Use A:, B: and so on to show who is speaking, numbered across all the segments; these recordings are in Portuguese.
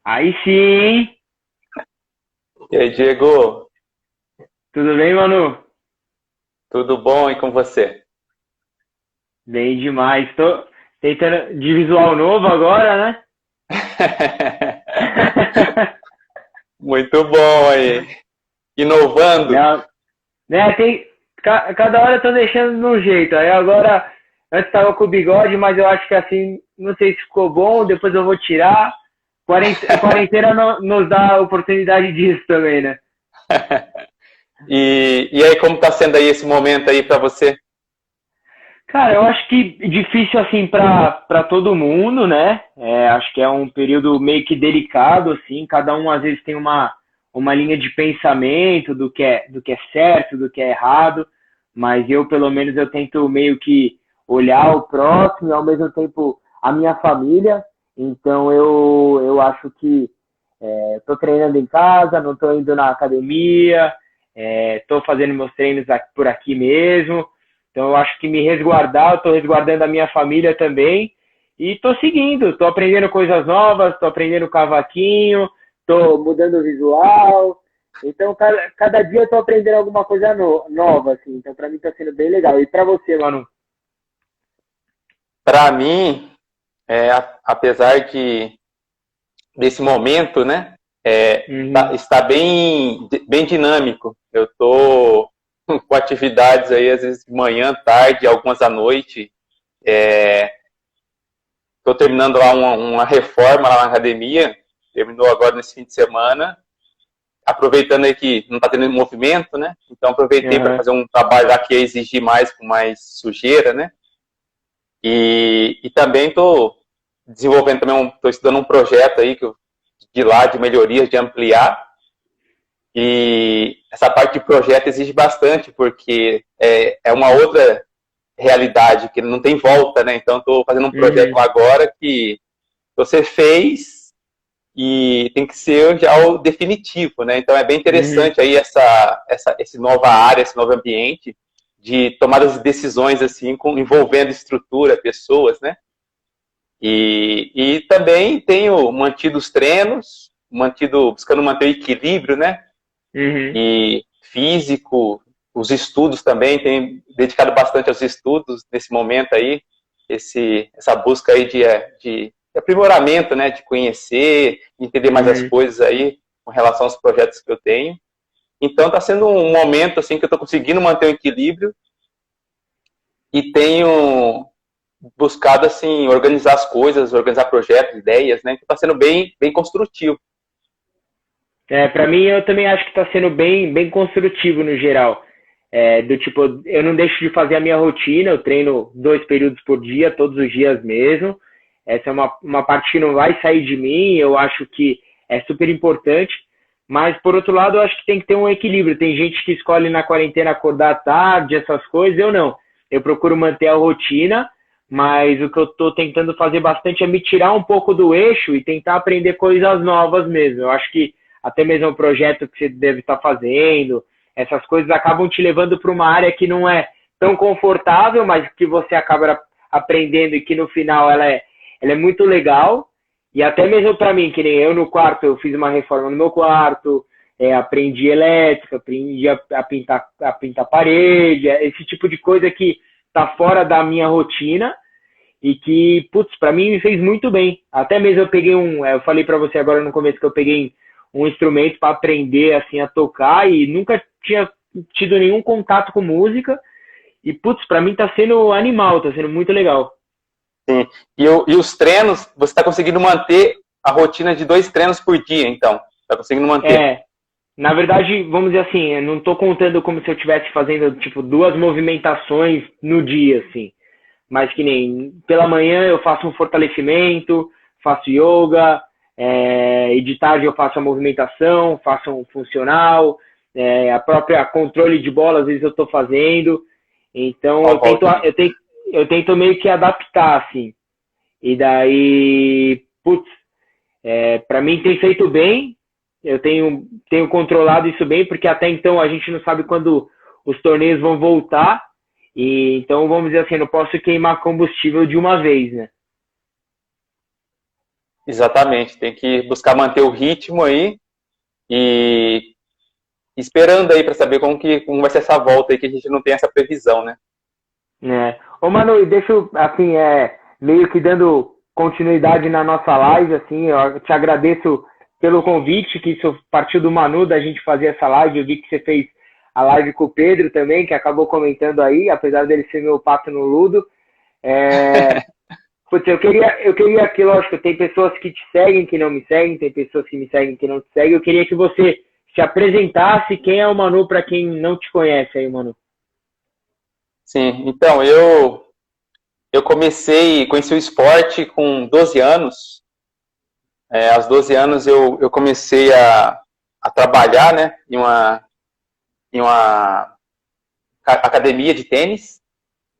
A: Aí sim,
B: E aí, Diego,
A: tudo bem, Manu?
B: tudo bom e com você?
A: Bem demais. Tô tentando de visual novo agora, né?
B: Muito bom aí. Inovando.
A: Não, né, cada hora eu tô deixando de um jeito. Aí agora, antes tava com o bigode, mas eu acho que assim, não sei se ficou bom, depois eu vou tirar. Quarentena nos dá a oportunidade disso também, né?
B: E aí, como tá sendo aí esse momento aí para você?
A: Cara, eu acho que difícil assim para todo mundo, né? Acho que é um período meio que delicado assim, cada um às vezes tem uma linha de pensamento do que é certo, do que é errado, mas eu pelo menos eu tento meio que olhar o próximo e ao mesmo tempo a minha família. Então eu acho que estou treinando em casa, não estou indo na academia, estou fazendo meus treinos por aqui mesmo. Então eu acho que me resguardar, eu estou resguardando a minha família também. E estou seguindo, estou aprendendo coisas novas, estou aprendendo cavaquinho, estou mudando o visual. Então cada dia eu estou aprendendo alguma coisa nova, assim. Então para mim está sendo bem legal. E para você, Manu?
B: Para mim, apesar desse momento, né,
A: Uhum.
B: está bem dinâmico. Eu tô com atividades aí, às vezes de manhã, tarde, algumas à noite. Estou terminando lá uma reforma lá na academia, terminou agora nesse fim de semana. Aproveitando aí que não está tendo movimento, né? Então aproveitei para
A: Uhum.
B: fazer um trabalho lá que ia exigir mais, com mais sujeira, né? E também estou desenvolvendo também, estou estudando um projeto aí de lá de melhorias, de ampliar. E essa parte de projeto exige bastante, porque é uma outra realidade que não tem volta, né? Então estou fazendo um projeto
A: Uhum.
B: lá agora que você fez e tem que ser já o definitivo, né? Então é bem
A: Uhum.
B: interessante aí esse nova área, esse novo ambiente de tomadas de decisões assim, envolvendo estrutura, pessoas, né? E também tenho mantido os treinos, buscando manter o equilíbrio, né?
A: Uhum.
B: E físico, os estudos também, tenho dedicado bastante aos estudos nesse momento aí, essa busca aí de aprimoramento, né, de conhecer, de entender mais as
A: Uhum.
B: coisas aí com relação aos projetos que eu tenho. Então está sendo um momento assim que eu estou conseguindo manter o equilíbrio e tenho buscado assim organizar as coisas, organizar projetos, ideias, né? Então está sendo bem construtivo.
A: Para mim, eu também acho que está sendo bem construtivo no geral. Do tipo, eu não deixo de fazer a minha rotina, eu treino 2 períodos por dia, todos os dias mesmo. Essa é uma parte que não vai sair de mim, eu acho que é super importante. Mas, por outro lado, eu acho que tem que ter um equilíbrio. Tem gente que escolhe na quarentena acordar tarde, essas coisas, eu não. Eu procuro manter a rotina, mas o que eu estou tentando fazer bastante é me tirar um pouco do eixo e tentar aprender coisas novas mesmo. Eu acho que até mesmo o projeto que você deve estar fazendo, essas coisas acabam te levando para uma área que não é tão confortável, mas que você acaba aprendendo e que no final ela é muito legal. E até mesmo para mim, que nem eu no quarto, eu fiz uma reforma no meu quarto, aprendi elétrica, aprendi a pintar parede, esse tipo de coisa que está fora da minha rotina e que, putz, para mim me fez muito bem. Até mesmo eu peguei eu falei para você agora no começo que eu peguei um instrumento para aprender assim a tocar e nunca tinha tido nenhum contato com música. E putz, para mim tá sendo animal, tá sendo muito legal.
B: Sim. E os treinos, você está conseguindo manter a rotina de 2 treinos por dia, então. Está conseguindo manter.
A: É, na verdade, vamos dizer assim, eu não tô contando como se eu estivesse fazendo tipo 2 movimentações no dia assim. Mas que nem pela manhã eu faço um fortalecimento, faço yoga, e de tarde eu faço a movimentação, faço um funcional, a própria controle de bola às vezes eu estou fazendo. Então
B: Ó, Valdir.
A: eu tento meio que adaptar assim. E daí, putz, para mim tem feito bem. Eu tenho controlado isso bem, porque até então a gente não sabe quando os torneios vão voltar. E então, vamos dizer assim, não posso queimar combustível de uma vez, né?
B: Exatamente, tem que buscar manter o ritmo aí e esperando aí para saber como vai ser essa volta aí, que a gente não tem essa previsão, né?
A: Ô Manu, e deixa eu, assim, meio que dando continuidade na nossa live, assim, eu te agradeço pelo convite, que isso partiu do Manu, da gente fazer essa live, eu vi que você fez a live com o Pedro também, que acabou comentando aí, apesar dele ser meu pato no Ludo. Putz, eu queria que, lógico, tem pessoas que te seguem, que não me seguem, tem pessoas que me seguem, que não te seguem, eu queria que você se apresentasse, quem é o Manu, para quem não te conhece aí, Manu.
B: Sim, então, eu conheci o esporte com 12 anos. Aos 12 anos eu comecei a trabalhar, né, em uma academia de tênis.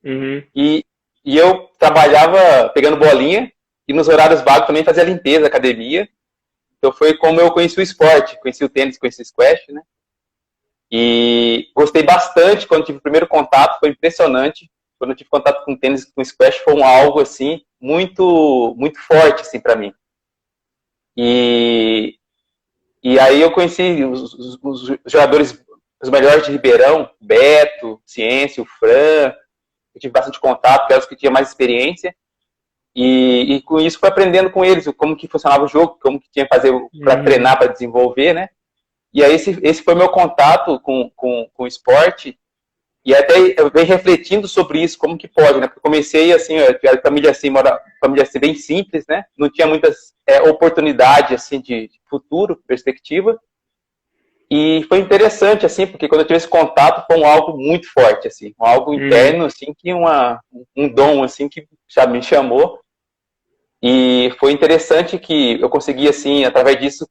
A: Uhum.
B: E eu trabalhava pegando bolinha e nos horários vagos também fazia limpeza da academia. Então foi como eu conheci o esporte, conheci o tênis, conheci o squash, né? E gostei bastante quando tive o primeiro contato, foi impressionante. Quando eu tive contato com tênis, com squash, foi algo assim muito muito forte assim para mim. E aí eu conheci os jogadores, os melhores de Ribeirão, Beto, Ciência, o Fran. Eu tive bastante contato, que eram os que tinham mais experiência. E com isso fui aprendendo com eles como que funcionava o jogo, como que tinha que fazer para treinar, para desenvolver, né? E aí esse foi meu contato com o esporte. E até eu venho refletindo sobre isso, como que pode, né? Porque eu comecei assim, eu era família assim bem simples, né? Não tinha muitas oportunidades assim de futuro, perspectiva. E foi interessante assim, porque quando eu tive esse contato foi algo muito forte assim, algo interno assim, que um dom assim que já me chamou. E foi interessante que eu consegui assim, através disso,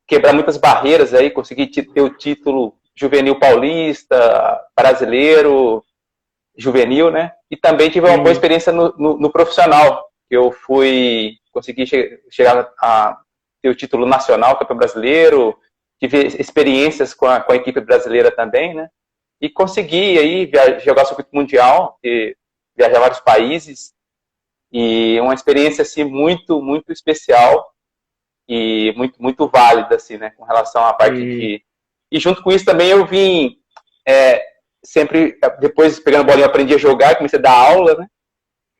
B: quebrar muitas barreiras aí, consegui ter o título juvenil paulista, brasileiro, juvenil, né? E também tive uma boa experiência no profissional. Eu consegui chegar a ter o título nacional, campeão brasileiro, tive experiências com a equipe brasileira também, né? E consegui aí jogar o circuito mundial, viajar a vários países, e uma experiência assim muito muito especial e muito muito válida assim, né, com relação à parte de. E junto com isso também eu vim sempre, depois pegando bolinha, eu aprendi a jogar, comecei a dar aula, né?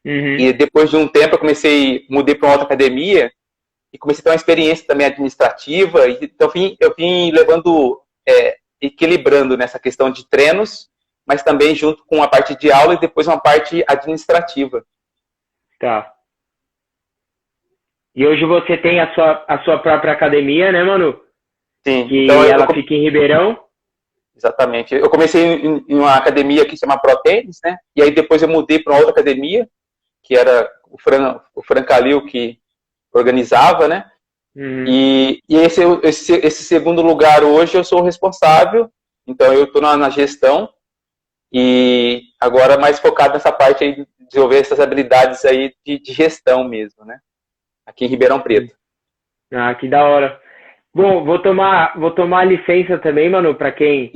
B: E depois de um tempo eu mudei para uma outra academia e comecei a ter uma experiência também administrativa. Então eu vim levando, equilibrando nessa questão de treinos, mas também junto com a parte de aula e depois uma parte administrativa.
A: Tá. E hoje você tem a sua própria academia, né, Manu?
B: Sim.
A: Que então ela fica em Ribeirão.
B: Exatamente. Eu comecei em uma academia que se chama Pro Tênis, né? E aí depois eu mudei para uma outra academia, que era o Fran Calil que organizava, né? E esse segundo lugar hoje eu sou o responsável, então eu estou na gestão e agora mais focado nessa parte aí de desenvolver essas habilidades aí de gestão mesmo, né? Aqui em Ribeirão Preto.
A: Ah, que da hora. Bom, vou tomar licença também, Manu, para quem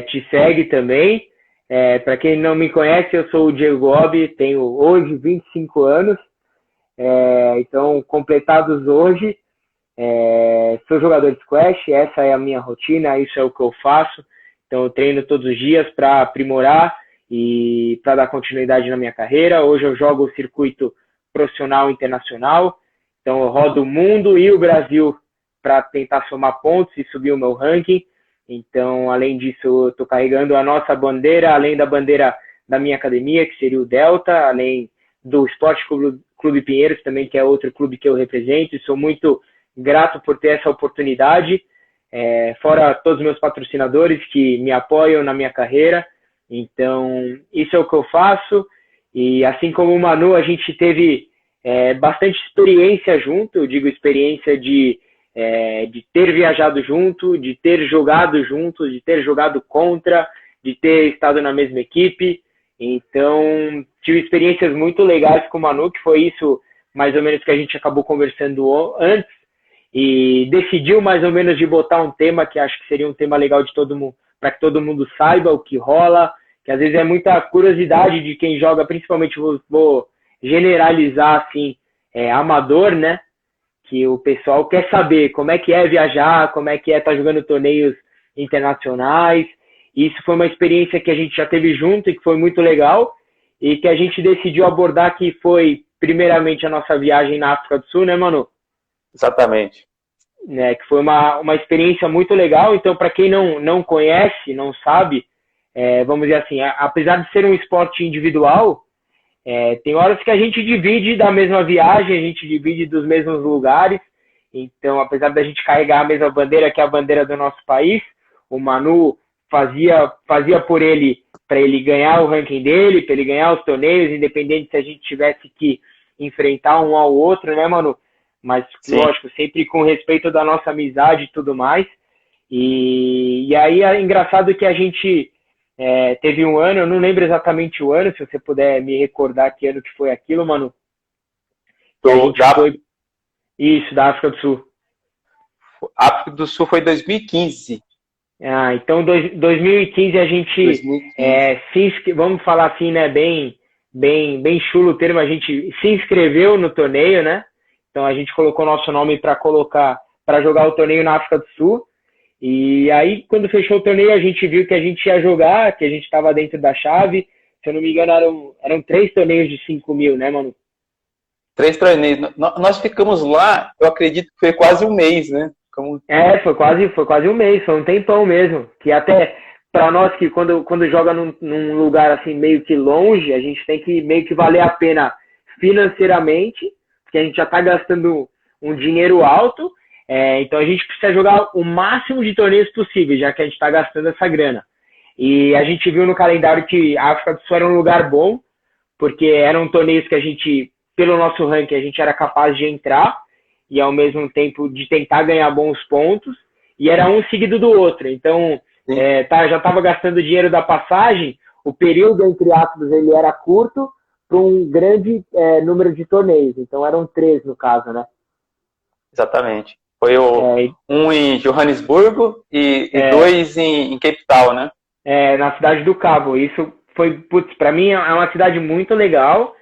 A: te segue também. Para quem não me conhece, eu sou o Diego Gobi, tenho hoje 25 anos, então completados hoje. Sou jogador de squash, essa é a minha rotina, isso é o que eu faço. Então eu treino todos os dias para aprimorar e para dar continuidade na minha carreira. Hoje eu jogo o circuito profissional internacional, então eu rodo o mundo e o Brasil para tentar somar pontos e subir o meu ranking. Então, além disso, eu estou carregando a nossa bandeira, além da bandeira da minha academia, que seria o Delta, além do Esporte Clube Pinheiros, também, que é outro clube que eu represento, e sou muito grato por ter essa oportunidade, fora todos os meus patrocinadores que me apoiam na minha carreira. Então, isso é o que eu faço, e assim como o Manu, a gente teve bastante experiência junto, eu digo experiência de ter viajado junto, de ter jogado junto, de ter jogado contra, de ter estado na mesma equipe. Então, tive experiências muito legais com o Manu, que foi isso mais ou menos que a gente acabou conversando antes, e decidiu mais ou menos de botar um tema que acho que seria um tema legal de todo mundo, para que todo mundo saiba o que rola, que às vezes é muita curiosidade de quem joga, principalmente vou generalizar assim, amador, né? que o pessoal quer saber como é que é viajar, como é que é estar jogando torneios internacionais. Isso foi uma experiência que a gente já teve junto e que foi muito legal e que a gente decidiu abordar, que foi primeiramente a nossa viagem na África do Sul, né, Manu?
B: Exatamente.
A: Né, que foi uma experiência muito legal. Então, para quem não conhece, não sabe, vamos dizer assim, apesar de ser um esporte individual, tem horas que a gente divide da mesma viagem, a gente divide dos mesmos lugares. Então, apesar da gente carregar a mesma bandeira, que é a bandeira do nosso país, o Manu fazia por ele, para ele ganhar o ranking dele, para ele ganhar os torneios, independente se a gente tivesse que enfrentar um ao outro, né, Manu? Mas, sim, lógico, sempre com respeito da nossa amizade e tudo mais. E aí é engraçado que a gente teve um ano, eu não lembro exatamente o ano, se você puder me recordar que ano que foi aquilo, Manu. Isso, da África do Sul.
B: África do Sul foi 2015.
A: Então 2015 a gente, vamos falar assim, né, bem chulo o termo, a gente se inscreveu no torneio, né? Então a gente colocou nosso nome para jogar o torneio na África do Sul. E aí, quando fechou o torneio, a gente viu que a gente ia jogar, que a gente estava dentro da chave. Se eu não me engano, eram 3 torneios de 5 mil, né, mano?
B: 3 torneios. Nós ficamos lá, eu acredito que foi quase um mês, né?
A: Foi quase um mês, foi um tempão mesmo. Que até para nós que quando joga num lugar assim meio que longe, a gente tem que meio que valer a pena financeiramente, porque a gente já está gastando um dinheiro alto. Então a gente precisa jogar o máximo de torneios possível, já que a gente está gastando essa grana. E a gente viu no calendário que a África do Sul era um lugar bom, porque eram torneios que a gente, pelo nosso ranking, a gente era capaz de entrar e ao mesmo tempo de tentar ganhar bons pontos, e era um seguido do outro. Então já estava gastando dinheiro da passagem, o período entre aspas ele era curto para um grande número de torneios. Então eram 3 no caso, né?
B: Exatamente. Foi um em Johannesburgo e 2 em Cape Town, né?
A: Na cidade do Cabo. Isso foi, para mim, é uma cidade muito legal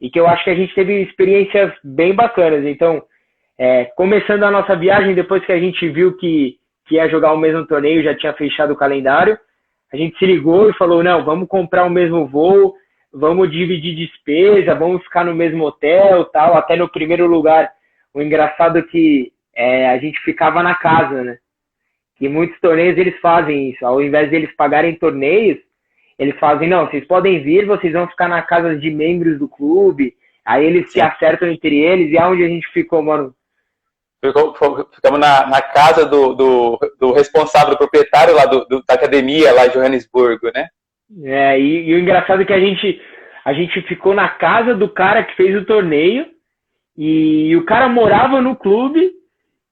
A: e que eu acho que a gente teve experiências bem bacanas. Então, começando a nossa viagem, depois que a gente viu que ia jogar o mesmo torneio, já tinha fechado o calendário, a gente se ligou e falou, não, vamos comprar o mesmo voo, vamos dividir despesa, vamos ficar no mesmo hotel, tal. Até no primeiro lugar, o engraçado é que a gente ficava na casa, né? E muitos torneios eles fazem isso. Ao invés de eles pagarem torneios, eles fazem, não, vocês podem vir, vocês vão ficar na casa de membros do clube. Aí eles se acertam entre eles. E aonde a gente ficou, mano?
B: Ficamos na casa do responsável, do proprietário lá da academia lá em Johannesburgo, né?
A: E o engraçado é que a gente ficou na casa do cara que fez o torneio. E o cara morava no clube.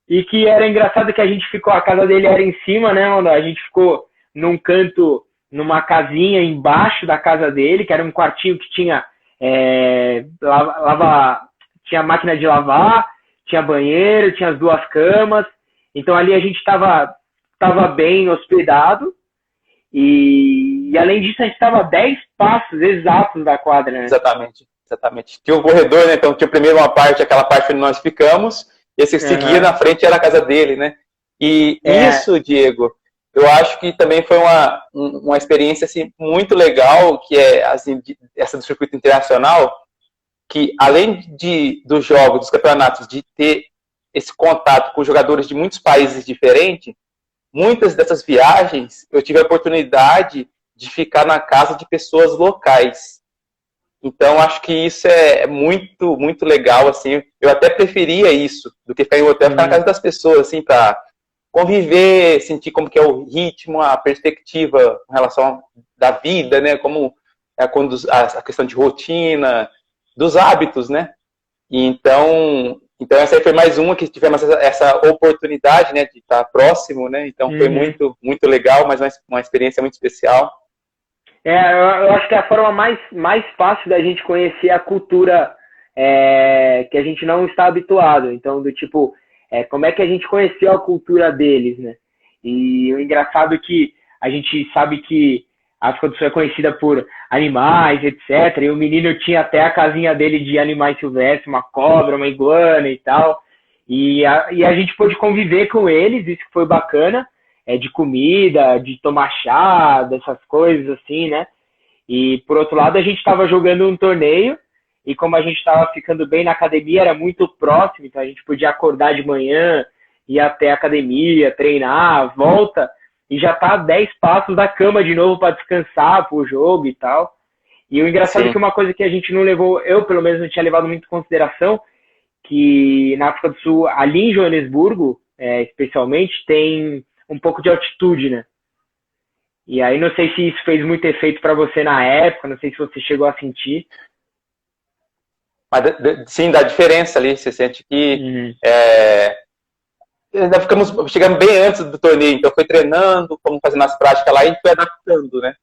A: E que era engraçado que a gente ficou, a casa dele era em cima, né, mano? A gente ficou num canto, numa casinha embaixo da casa dele, que era um quartinho que tinha tinha máquina de lavar, tinha banheiro, tinha as 2 camas. Então ali a gente tava bem hospedado. E além disso, a gente estava 10 passos exatos da quadra, né?
B: Exatamente. Tinha um corredor, né? Então tinha primeiro aquela parte onde nós ficamos. E esse seguia na frente era a casa dele, né? E isso, Diego, eu acho que também foi uma experiência assim, muito legal, que é assim, essa do circuito internacional, que além dos jogos, dos campeonatos, de ter esse contato com jogadores de muitos países diferentes, muitas dessas viagens eu tive a oportunidade de ficar na casa de pessoas locais. Então, acho que isso é muito, muito legal, assim. Eu até preferia isso do que ficar em hotel, ficar na casa das pessoas, assim, para conviver, sentir como que é o ritmo, a perspectiva em relação da vida, né? Como a questão de rotina, dos hábitos, né? Então essa aí foi mais uma que tivemos essa oportunidade, né, de estar próximo, né? Então, foi muito, muito legal, mas uma experiência muito especial.
A: Eu acho que é a forma mais fácil da gente conhecer a cultura que a gente não está habituado. Então, do tipo, como é que a gente conheceu a cultura deles, né? E o engraçado é que a gente sabe que a África do Sul é conhecida por animais, etc. E o menino tinha até a casinha dele de animais silvestres, uma cobra, uma iguana e tal. E a gente pôde conviver com eles, isso que foi bacana, de comida, de tomar chá, dessas coisas assim, né? E por outro lado, a gente estava jogando um torneio, e como a gente estava ficando bem na academia, era muito próximo, então a gente podia acordar de manhã, ir até a academia, treinar, volta, e já tá a 10 passos da cama de novo para descansar pro jogo e tal. E o engraçado é
B: Sim.
A: que uma coisa que a gente não levou, eu pelo menos não tinha levado muito em consideração, que na África do Sul, ali em Joanesburgo, especialmente, tem um pouco de altitude, né? E aí não sei se isso fez muito efeito para você na época, não sei se você chegou a sentir.
B: Mas sim, dá diferença ali. Você sente que ainda chegamos bem antes do torneio, então foi treinando, fomos fazendo as práticas lá e foi adaptando, né?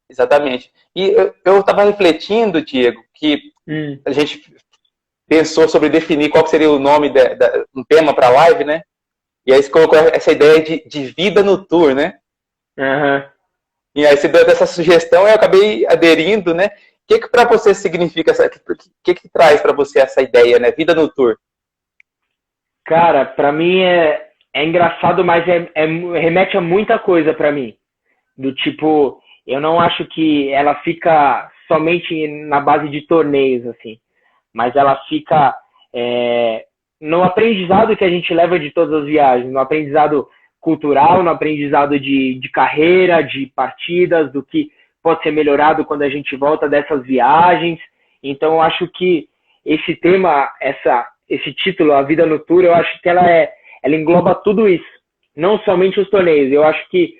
B: Exatamente. E eu estava refletindo, Diego, que a gente pensou sobre definir qual seria o nome, um tema para a live, né? E aí você colocou essa ideia de vida no tour, né?
A: Uhum.
B: E aí você deu essa sugestão e eu acabei aderindo, né? O que para você significa, o que traz para você essa ideia, né? Vida no tour.
A: Cara, para mim é engraçado, mas remete a muita coisa para mim. Do tipo, eu não acho que ela fica somente na base de torneios, assim. Mas ela fica no aprendizado que a gente leva de todas as viagens. No aprendizado cultural, no aprendizado de carreira, de partidas, do que pode ser melhorado quando a gente volta dessas viagens. Então, eu acho que esse tema, esse título, A Vida no Tour, eu acho que ela engloba tudo isso. Não somente os torneios. Eu acho que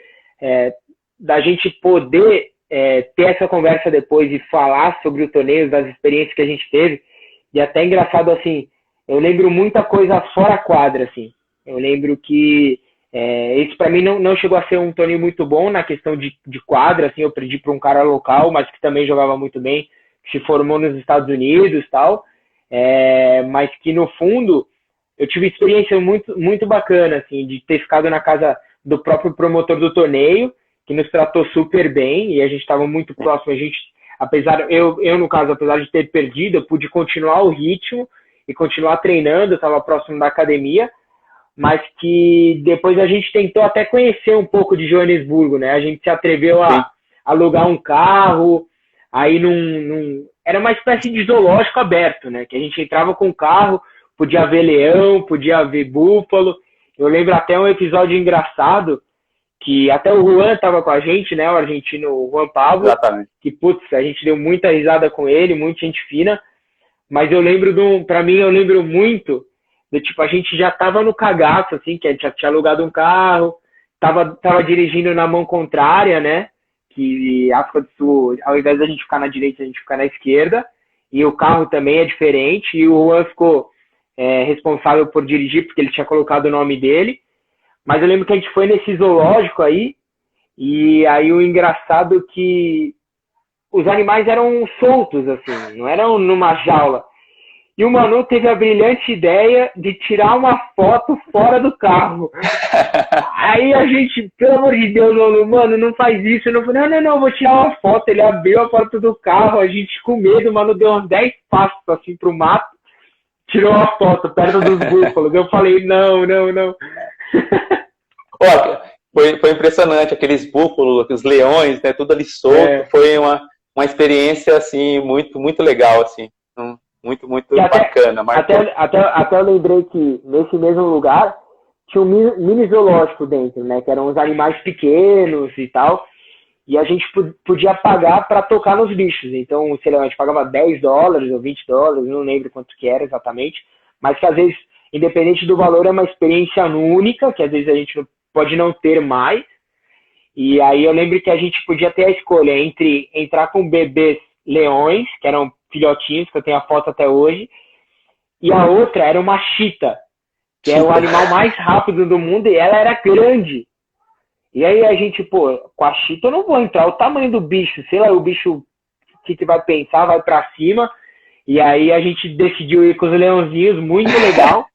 A: da gente poder ter essa conversa depois e falar sobre o torneio, das experiências que a gente teve, e até engraçado, assim, eu lembro muita coisa fora quadra, assim. Eu lembro que esse para mim não chegou a ser um torneio muito bom na questão de quadra, assim, eu perdi para um cara local, mas que também jogava muito bem, que se formou nos Estados Unidos e tal, mas que no fundo eu tive experiência muito, muito bacana, assim, de ter ficado na casa do próprio promotor do torneio, que nos tratou super bem, e a gente estava muito próximo, eu no caso, apesar de ter perdido, eu pude continuar o ritmo e continuar treinando, eu estava próximo da academia, mas que depois a gente tentou até conhecer um pouco de Joanesburgo, né? A gente se atreveu a alugar um carro, aí era uma espécie de zoológico aberto, né? Que a gente entrava com o carro, podia ver leão, podia ver búfalo. Eu lembro até um episódio engraçado, que até o Juan estava com a gente, né? O argentino Juan Pablo.
B: Exatamente.
A: Que, putz, a gente deu muita risada com ele, muita gente fina. Mas eu lembro pra mim, eu lembro muito tipo, a gente já tava no cagaço, assim, que a gente já tinha alugado um carro, tava dirigindo na mão contrária, né? Que África do Sul, ao invés da gente ficar na direita, a gente fica na esquerda. E o carro também é diferente. E o Juan ficou responsável por dirigir, porque ele tinha colocado o nome dele. Mas eu lembro que a gente foi nesse zoológico aí, e aí o engraçado é que os animais eram soltos, assim, não eram numa jaula. E o Manu teve a brilhante ideia de tirar uma foto fora do carro. Aí a gente, pelo amor de Deus, mano, não faz isso. Eu não falei, não, vou tirar uma foto. Ele abriu a porta do carro, a gente com medo, o Manu deu uns 10 passos assim pro mato, tirou uma foto perto dos búfalos. Eu falei, não.
B: Foi impressionante, aqueles búfalos, aqueles leões, né, tudo ali solto. Foi uma experiência, assim, muito, muito legal, assim. Muito, muito bacana.
A: Até eu lembrei que nesse mesmo lugar tinha um mini zoológico dentro, né? Que eram uns animais pequenos e tal. E a gente podia pagar para tocar nos bichos. Então, sei lá, a gente pagava $10 ou $20, não lembro quanto que era exatamente. Mas que às vezes, independente do valor, é uma experiência única, que às vezes a gente pode não ter mais. E aí eu lembro que a gente podia ter a escolha entre entrar com bebês leões, que eram filhotinhos, que eu tenho a foto até hoje, e a outra era uma chita, que é o animal mais rápido do mundo, e ela era grande. E aí a gente, com a chita eu não vou entrar, o tamanho do bicho, sei lá, o bicho que vai pensar, vai pra cima, e aí a gente decidiu ir com os leãozinhos, muito legal.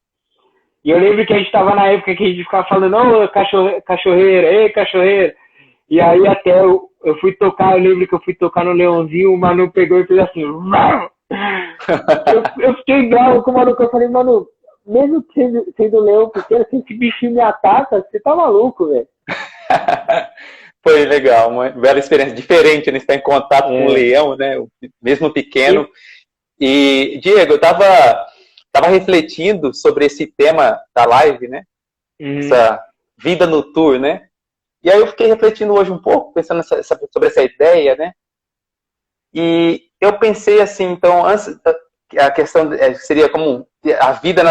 A: E eu lembro que a gente tava na época que a gente ficava falando, ô, cachorreiro, ei, cachorreiro. E aí até eu fui tocar, eu lembro que eu fui tocar no leãozinho, o Manu pegou e fez assim, Eu fiquei bravo com o maluco. Eu falei, mano, mesmo sendo leão pequeno, se esse bichinho me ataca, você tá maluco, velho.
B: Foi legal, uma bela experiência diferente, né? Estar em contato com o leão, né? Mesmo pequeno. E, Diego, eu tava refletindo sobre esse tema da live, né? Essa vida noturna, né? E aí eu fiquei refletindo hoje um pouco, pensando sobre essa ideia, né? E eu pensei assim, então, antes, a questão seria como a vida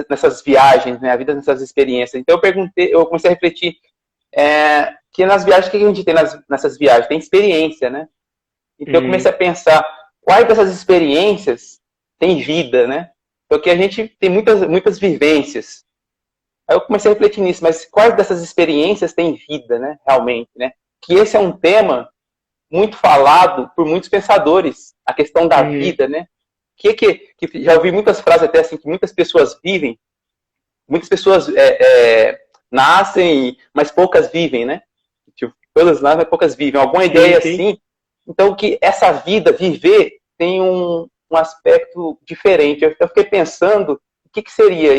B: nessas viagens, né? A vida nessas experiências. Então eu comecei a refletir que nas viagens, o que a gente tem nessas viagens? Tem experiência, né? Então eu comecei a pensar, quais dessas experiências tem vida, né? Porque a gente tem muitas vivências. Aí eu comecei a refletir nisso, mas quais dessas experiências têm vida, né? Realmente, né? Que esse é um tema muito falado por muitos pensadores, a questão da vida, né? Que já ouvi muitas frases até assim, que muitas pessoas vivem, muitas pessoas nascem, mas poucas vivem, né? Tipo, todas nascem, mas poucas vivem. Alguma ideia assim. Então, que essa vida, viver, tem um aspecto diferente. Eu fiquei pensando, o que seria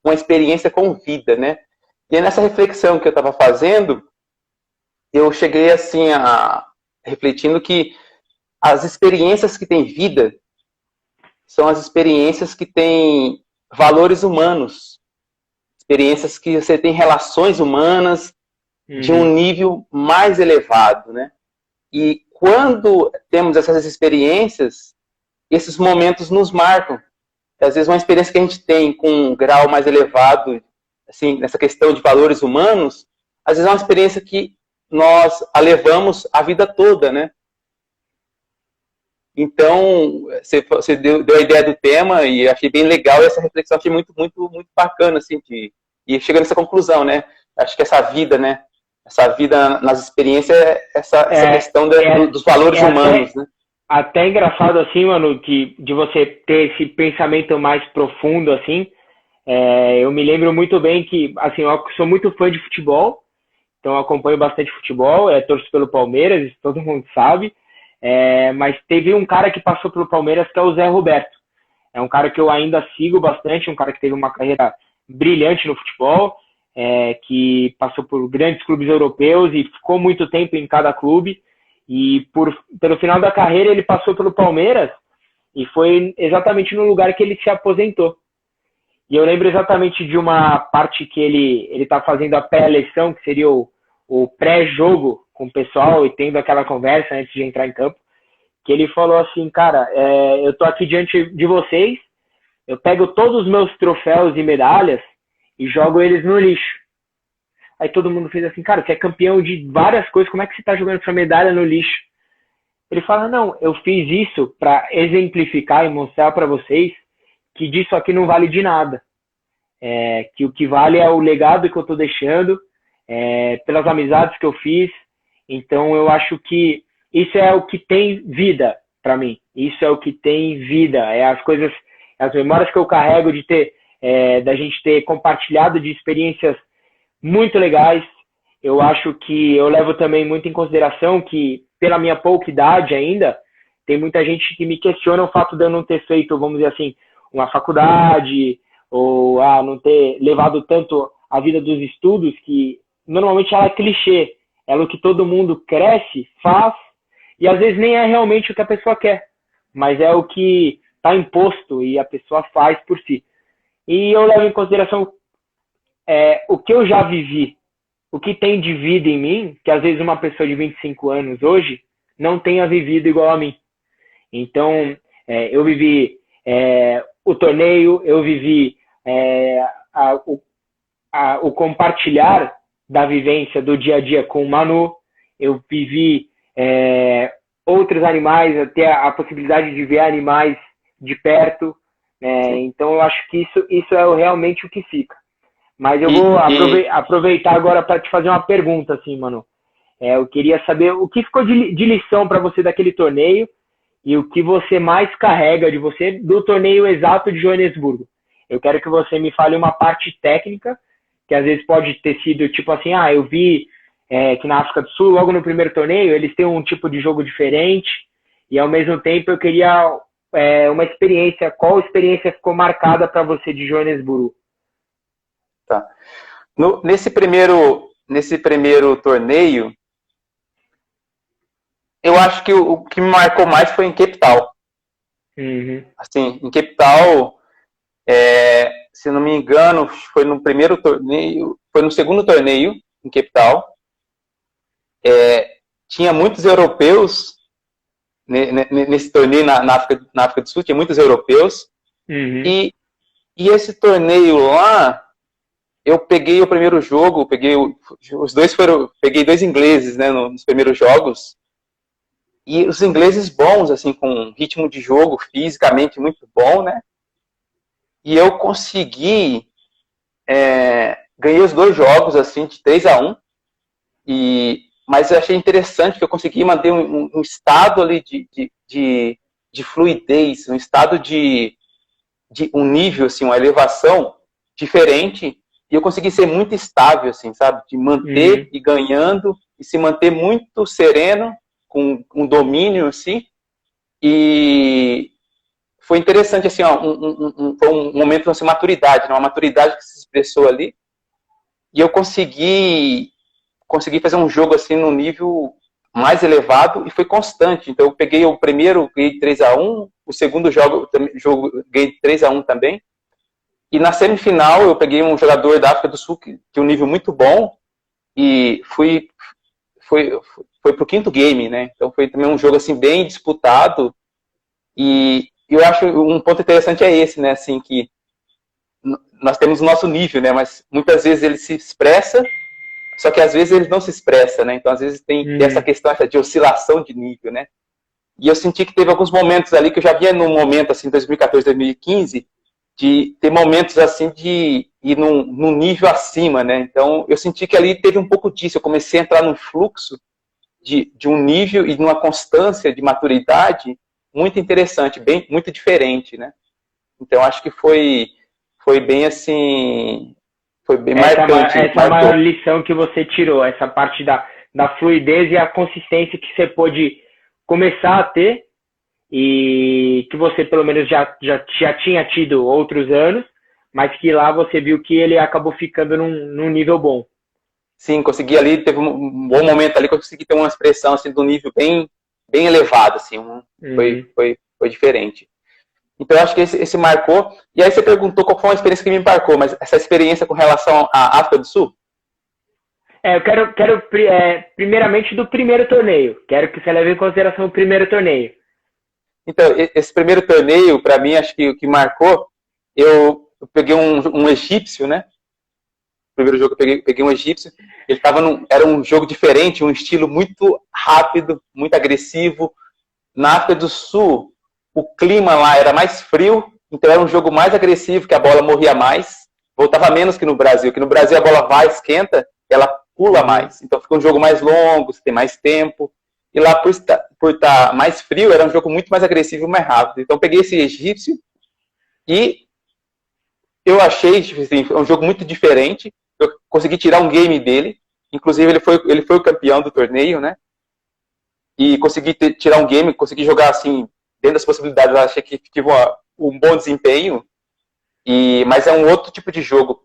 B: uma experiência com vida, né? E aí, nessa reflexão que eu estava fazendo, eu cheguei assim refletindo que as experiências que têm vida são as experiências que têm valores humanos, experiências que você tem relações humanas de um nível mais elevado, né? E quando temos essas experiências, esses momentos nos marcam. Às vezes uma experiência que a gente tem com um grau mais elevado, assim, nessa questão de valores humanos, às vezes é uma experiência que nós a levamos a vida toda, né? Então, você deu a ideia do tema e achei bem legal essa reflexão, achei muito, muito, muito bacana, assim, e chegando nessa conclusão, né? Acho que essa vida, né? Essa vida nas experiências, essa questão dos valores humanos, né?
A: Até engraçado, assim, mano, de você ter esse pensamento mais profundo, assim. Eu me lembro muito bem que, assim, eu sou muito fã de futebol, então eu acompanho bastante futebol, torço pelo Palmeiras, isso todo mundo sabe. Mas teve um cara que passou pelo Palmeiras, que é o Zé Roberto. É um cara que eu ainda sigo bastante, um cara que teve uma carreira brilhante no futebol, que passou por grandes clubes europeus e ficou muito tempo em cada clube. E pelo final da carreira ele passou pelo Palmeiras e foi exatamente no lugar que ele se aposentou. E eu lembro exatamente de uma parte que ele está fazendo a pré-eleição, que seria o pré-jogo com o pessoal e tendo aquela conversa antes de entrar em campo, que ele falou assim, cara, eu tô aqui diante de vocês, eu pego todos os meus troféus e medalhas e jogo eles no lixo. Aí todo mundo fez assim, cara, você é campeão de várias coisas, como é que você tá jogando sua medalha no lixo? Ele fala, não, eu fiz isso para exemplificar e mostrar para vocês que disso aqui não vale de nada. Que o que vale é o legado que eu tô deixando, pelas amizades que eu fiz. Então eu acho que isso é o que tem vida para mim. Isso é o que tem vida. As coisas, as memórias que eu carrego de da gente ter compartilhado de experiências muito legais. Eu acho que eu levo também muito em consideração que, pela minha pouca idade ainda, tem muita gente que me questiona o fato de eu não ter feito, vamos dizer assim, uma faculdade, ou não ter levado tanto a vida dos estudos, que normalmente ela é clichê. Ela é o que todo mundo cresce, faz, e às vezes nem é realmente o que a pessoa quer, mas é o que está imposto e a pessoa faz por si. E eu levo em consideração o que eu já vivi, o que tem de vida em mim, que às vezes uma pessoa de 25 anos hoje não tenha vivido igual a mim. Então, eu vivi o torneio, eu vivi o compartilhar da vivência do dia a dia com o Manu, eu vivi outros animais, até a possibilidade de ver animais de perto, então eu acho que isso é realmente o que fica. Mas eu vou aproveitar agora para te fazer uma pergunta, assim, Manu. Eu queria saber o que ficou de lição para você daquele torneio e o que você mais carrega de você do torneio exato de Joanesburgo. Eu quero que você me fale uma parte técnica, que às vezes pode ter sido tipo assim, eu vi que na África do Sul, logo no primeiro torneio, eles têm um tipo de jogo diferente, e ao mesmo tempo eu queria uma experiência, qual experiência ficou marcada para você de Joanesburgo?
B: Tá. Nesse primeiro torneio, eu acho que o que me marcou mais foi em Cape Town.
A: Uhum.
B: Assim, em Cape Town, se não me engano, foi no primeiro torneio, foi no segundo torneio em Cape Town. Tinha muitos europeus nesse torneio na África do Sul, tinha muitos europeus.
A: Uhum.
B: E esse torneio lá, eu peguei o primeiro jogo, peguei dois ingleses, né, nos primeiros jogos. E os ingleses bons, assim, com ritmo de jogo fisicamente muito bom, né? E eu consegui ganhei os dois jogos, assim, de 3-1. Mas eu achei interessante que eu consegui manter um estado ali de fluidez, um estado de um nível, assim, uma elevação diferente. E eu consegui ser muito estável, assim, sabe? De manter e ganhando, e se manter muito sereno, com um domínio, assim. E foi interessante, assim, ó, foi um momento de maturidade, né? Uma maturidade que se expressou ali. E eu consegui fazer um jogo, assim, num nível mais elevado, e foi constante. Então eu peguei o primeiro, ganhei 3-1, o segundo jogo ganhei 3-1 também. E na semifinal eu peguei um jogador da África do Sul que tinha um nível muito bom, e foi pro quinto game, né? Então foi também um jogo, assim, bem disputado. E eu acho um ponto interessante esse, né? Assim, que nós temos o nosso nível, né? Mas muitas vezes ele se expressa, só que às vezes ele não se expressa, né? Então às vezes tem essa questão de oscilação de nível, né? E eu senti que teve alguns momentos ali que eu já via num momento, assim, 2014, 2015, de ter momentos, assim, de ir num nível acima, né? Então eu senti que ali teve um pouco disso. Eu comecei a entrar num fluxo de um nível e numa constância de maturidade muito interessante, muito diferente, né? Então acho que foi bem, assim, foi bem marcante.
A: Essa é a maior lição que você tirou, essa parte da fluidez e a consistência que você pôde começar a ter, e que você pelo menos já tinha tido outros anos, mas que lá você viu que ele acabou ficando num nível bom.
B: Sim, consegui ali, teve um bom momento ali que eu consegui ter uma expressão, assim, do nível bem elevado, assim, foi diferente. Então eu acho que esse marcou. E aí você perguntou qual foi uma experiência que me marcou, mas essa experiência com relação à África do Sul?
A: Eu quero primeiramente do primeiro torneio. Quero que você leve em consideração o primeiro torneio.
B: Então, esse primeiro torneio, para mim, acho que o que marcou, eu peguei um egípcio, né? O primeiro jogo eu peguei um egípcio. Ele era um jogo diferente, um estilo muito rápido, muito agressivo. Na África do Sul, o clima lá era mais frio, então era um jogo mais agressivo, que a bola morria mais, voltava menos que no Brasil. Que no Brasil a bola vai, esquenta, ela pula mais. Então fica um jogo mais longo, você tem mais tempo. E lá, por estar mais frio, era um jogo muito mais agressivo e mais rápido. Então peguei esse egípcio e eu achei, assim, um jogo muito diferente. Eu consegui tirar um game dele. Inclusive ele foi o campeão do torneio, né? E consegui tirar um game, consegui jogar, assim, dentro das possibilidades. Eu achei que tive um bom desempenho. Mas é um outro tipo de jogo.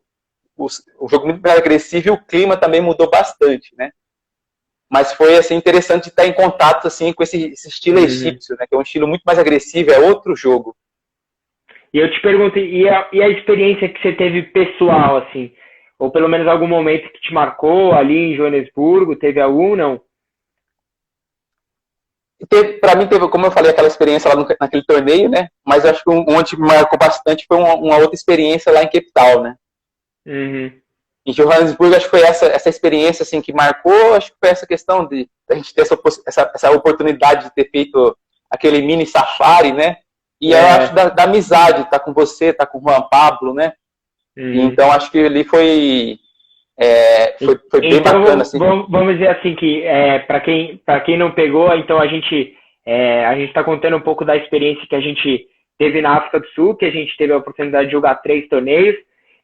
B: O jogo muito mais agressivo, e o clima também mudou bastante, né? Mas foi, assim, interessante estar em contato, assim, com esse estilo egípcio, né? Que é um estilo muito mais agressivo, é outro jogo.
A: E eu te pergunto, e a experiência que você teve pessoal, assim? Ou pelo menos algum momento que te marcou ali em Joanesburgo? Teve algum, não?
B: Para mim, teve, como eu falei, aquela experiência lá naquele torneio, né? Mas eu acho que onde me marcou bastante foi uma outra experiência lá em Cape Town, né? Em Johannesburgo, acho que foi essa experiência, assim, que marcou. Acho que foi essa questão de a gente ter essa oportunidade de ter feito aquele mini safari, né? E eu acho da amizade, tá com você, tá com o Juan Pablo, né? Então acho que ele foi bem
A: então,
B: bacana, assim.
A: Vamos dizer assim que para quem não pegou, então a gente está contando um pouco da experiência que a gente teve na África do Sul, que a gente teve a oportunidade de jogar 3 torneios.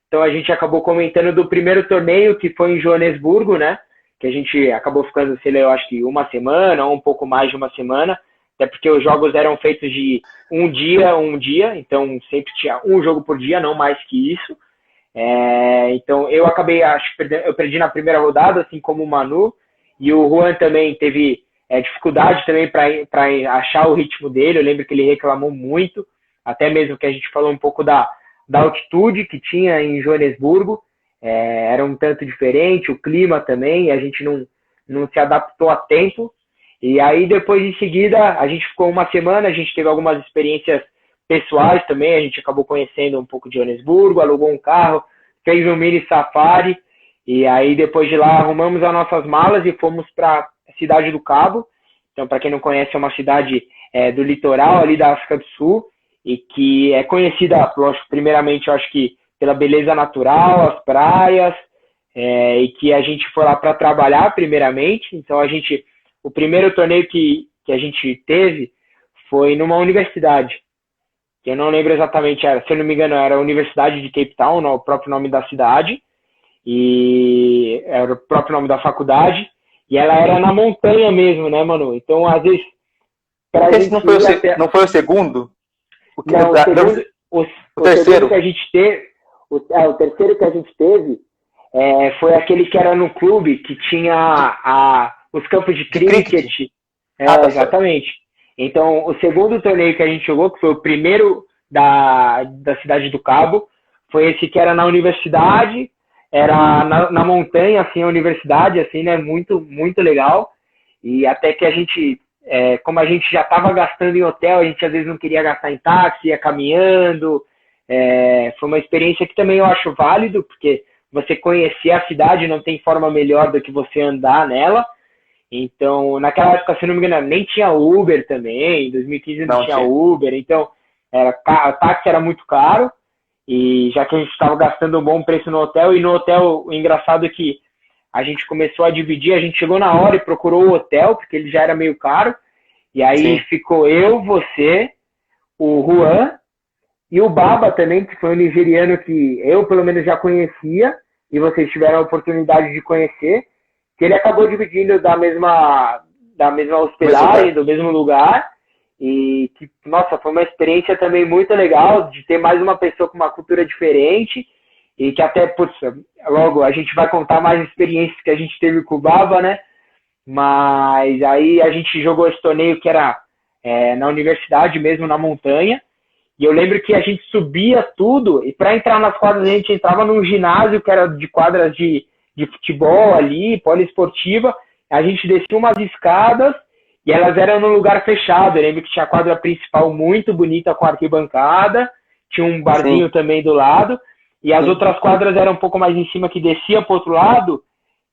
A: Então a gente acabou comentando do primeiro torneio, que foi em Joanesburgo, né? Que a gente acabou ficando, sei lá, eu acho que uma semana ou um pouco mais de uma semana. até porque os jogos eram feitos de um dia, então sempre tinha um jogo por dia, não mais que isso. Então eu acabei, eu perdi na primeira rodada, assim como o Manu, e o Juan também teve dificuldade também para achar o ritmo dele. Eu lembro que ele reclamou muito, até mesmo que a gente falou um pouco da altitude que tinha em Joanesburgo, era um tanto diferente, o clima também, a gente não se adaptou a tempo. E aí depois em seguida a gente ficou uma semana, a gente teve algumas experiências pessoais também, a gente acabou conhecendo um pouco de Joanesburgo, alugou um carro, fez um mini safari, e aí depois de lá arrumamos as nossas malas e fomos para a Cidade do Cabo. Então, para quem não conhece, é uma cidade do litoral ali da África do Sul, e que é conhecida, primeiramente, eu acho que pela beleza natural, as praias, e que a gente foi lá para trabalhar primeiramente. Então, o primeiro torneio que a gente teve foi numa universidade, que eu não lembro exatamente, se eu não me engano, era a Universidade de Cape Town, o próprio nome da cidade, e era o próprio nome da faculdade, e ela era na montanha mesmo, né, Manu? Então, às vezes...
B: Esse não foi o segundo?
A: Não, o terceiro que a gente teve, o terceiro que a gente teve foi aquele que era no clube, que tinha os campos de cricket.
B: Tá
A: exatamente. Então, o segundo torneio que a gente jogou, que foi o primeiro da Cidade do Cabo, foi esse que era na universidade, era na montanha, assim, a universidade, assim, né, muito, muito legal. E até que a gente, como a gente já estava gastando em hotel, a gente às vezes não queria gastar em táxi, ia caminhando. Foi uma experiência que também eu acho válido, porque você conhecer a cidade não tem forma melhor do que você andar nela. Então, naquela época, se não me engano, nem tinha Uber também, em 2015 não tinha Uber, então o táxi era muito caro, e já que a gente estava gastando um bom preço no hotel, e no hotel, o engraçado é que a gente começou a dividir, a gente chegou na hora e procurou o hotel, porque ele já era meio caro, e aí ficou eu, você, o Juan e o Baba também, que foi um nigeriano que eu pelo menos já conhecia, e vocês tiveram a oportunidade de conhecer, que ele acabou dividindo da mesma hospedagem, do mesmo lugar, e que, nossa, foi uma experiência também muito legal, de ter mais uma pessoa com uma cultura diferente, e que até, putz, logo a gente vai contar mais experiências que a gente teve com o Baba, né? Mas aí a gente jogou esse torneio que era na universidade mesmo, na montanha, e eu lembro que a gente subia tudo, e para entrar nas quadras a gente entrava num ginásio que era de quadras de futebol ali, poliesportiva, a gente descia umas escadas e elas eram num lugar fechado. Eu lembro que tinha a quadra principal muito bonita com arquibancada, tinha um barzinho também do lado, e as outras quadras eram um pouco mais em cima, que descia para o outro lado,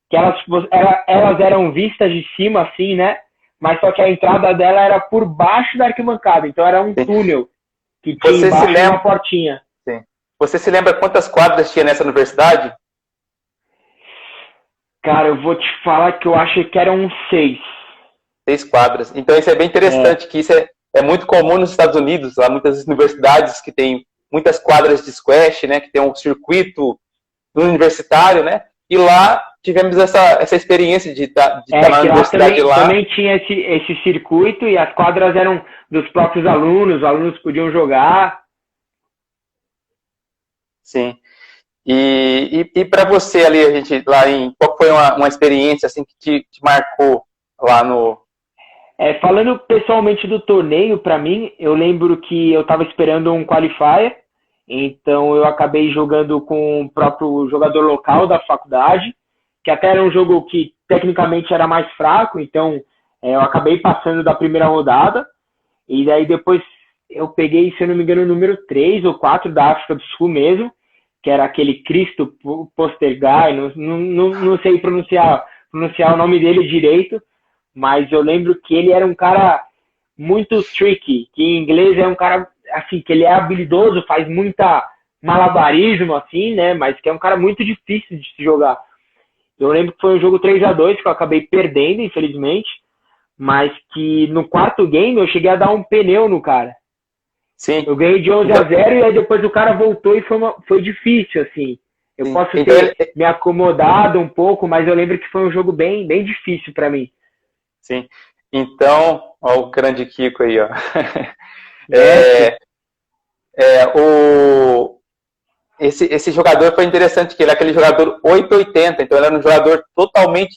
A: que elas eram vistas de cima assim, né? Mas só que a entrada dela era por baixo da arquibancada, então era um túnel que tinha embaixo uma portinha.
B: Sim. Você se lembra quantas quadras tinha nessa universidade?
A: Cara, eu vou te falar que eu acho que eram 6.
B: 6 quadras. Então isso é bem interessante, que isso é muito comum nos Estados Unidos, lá muitas universidades que tem muitas quadras de squash, né, que tem um circuito universitário, né, e lá tivemos essa experiência de estar na universidade lá.
A: Também tinha esse circuito, e as quadras eram dos próprios alunos, os alunos podiam jogar.
B: Sim. E para você ali, qual foi uma experiência assim que te marcou lá no...
A: Falando pessoalmente do torneio, para mim, eu lembro que eu estava esperando um qualifier, então eu acabei jogando com o próprio jogador local da faculdade, que até era um jogo que tecnicamente era mais fraco, então eu acabei passando da primeira rodada, e daí depois eu peguei, se eu não me engano, o número 3 ou 4 da África do Sul mesmo, que era aquele Cristo Postergai, não sei pronunciar o nome dele direito, mas eu lembro que ele era um cara muito tricky, que em inglês é um cara, assim, que ele é habilidoso, faz muita malabarismo, assim, né, mas que é um cara muito difícil de se jogar. Eu lembro que foi um jogo 3-2, que eu acabei perdendo, infelizmente, mas que no quarto game eu cheguei a dar um pneu no cara.
B: Sim.
A: Eu ganhei de 11-0 e aí depois o cara voltou e foi difícil, assim. Eu posso ter me acomodado um pouco, mas eu lembro que foi um jogo bem, bem difícil para mim.
B: Sim. Então, ó, o grande Kiko aí, ó.
A: É,
B: Esse jogador foi interessante, que ele é aquele jogador 880, então ele era um jogador totalmente...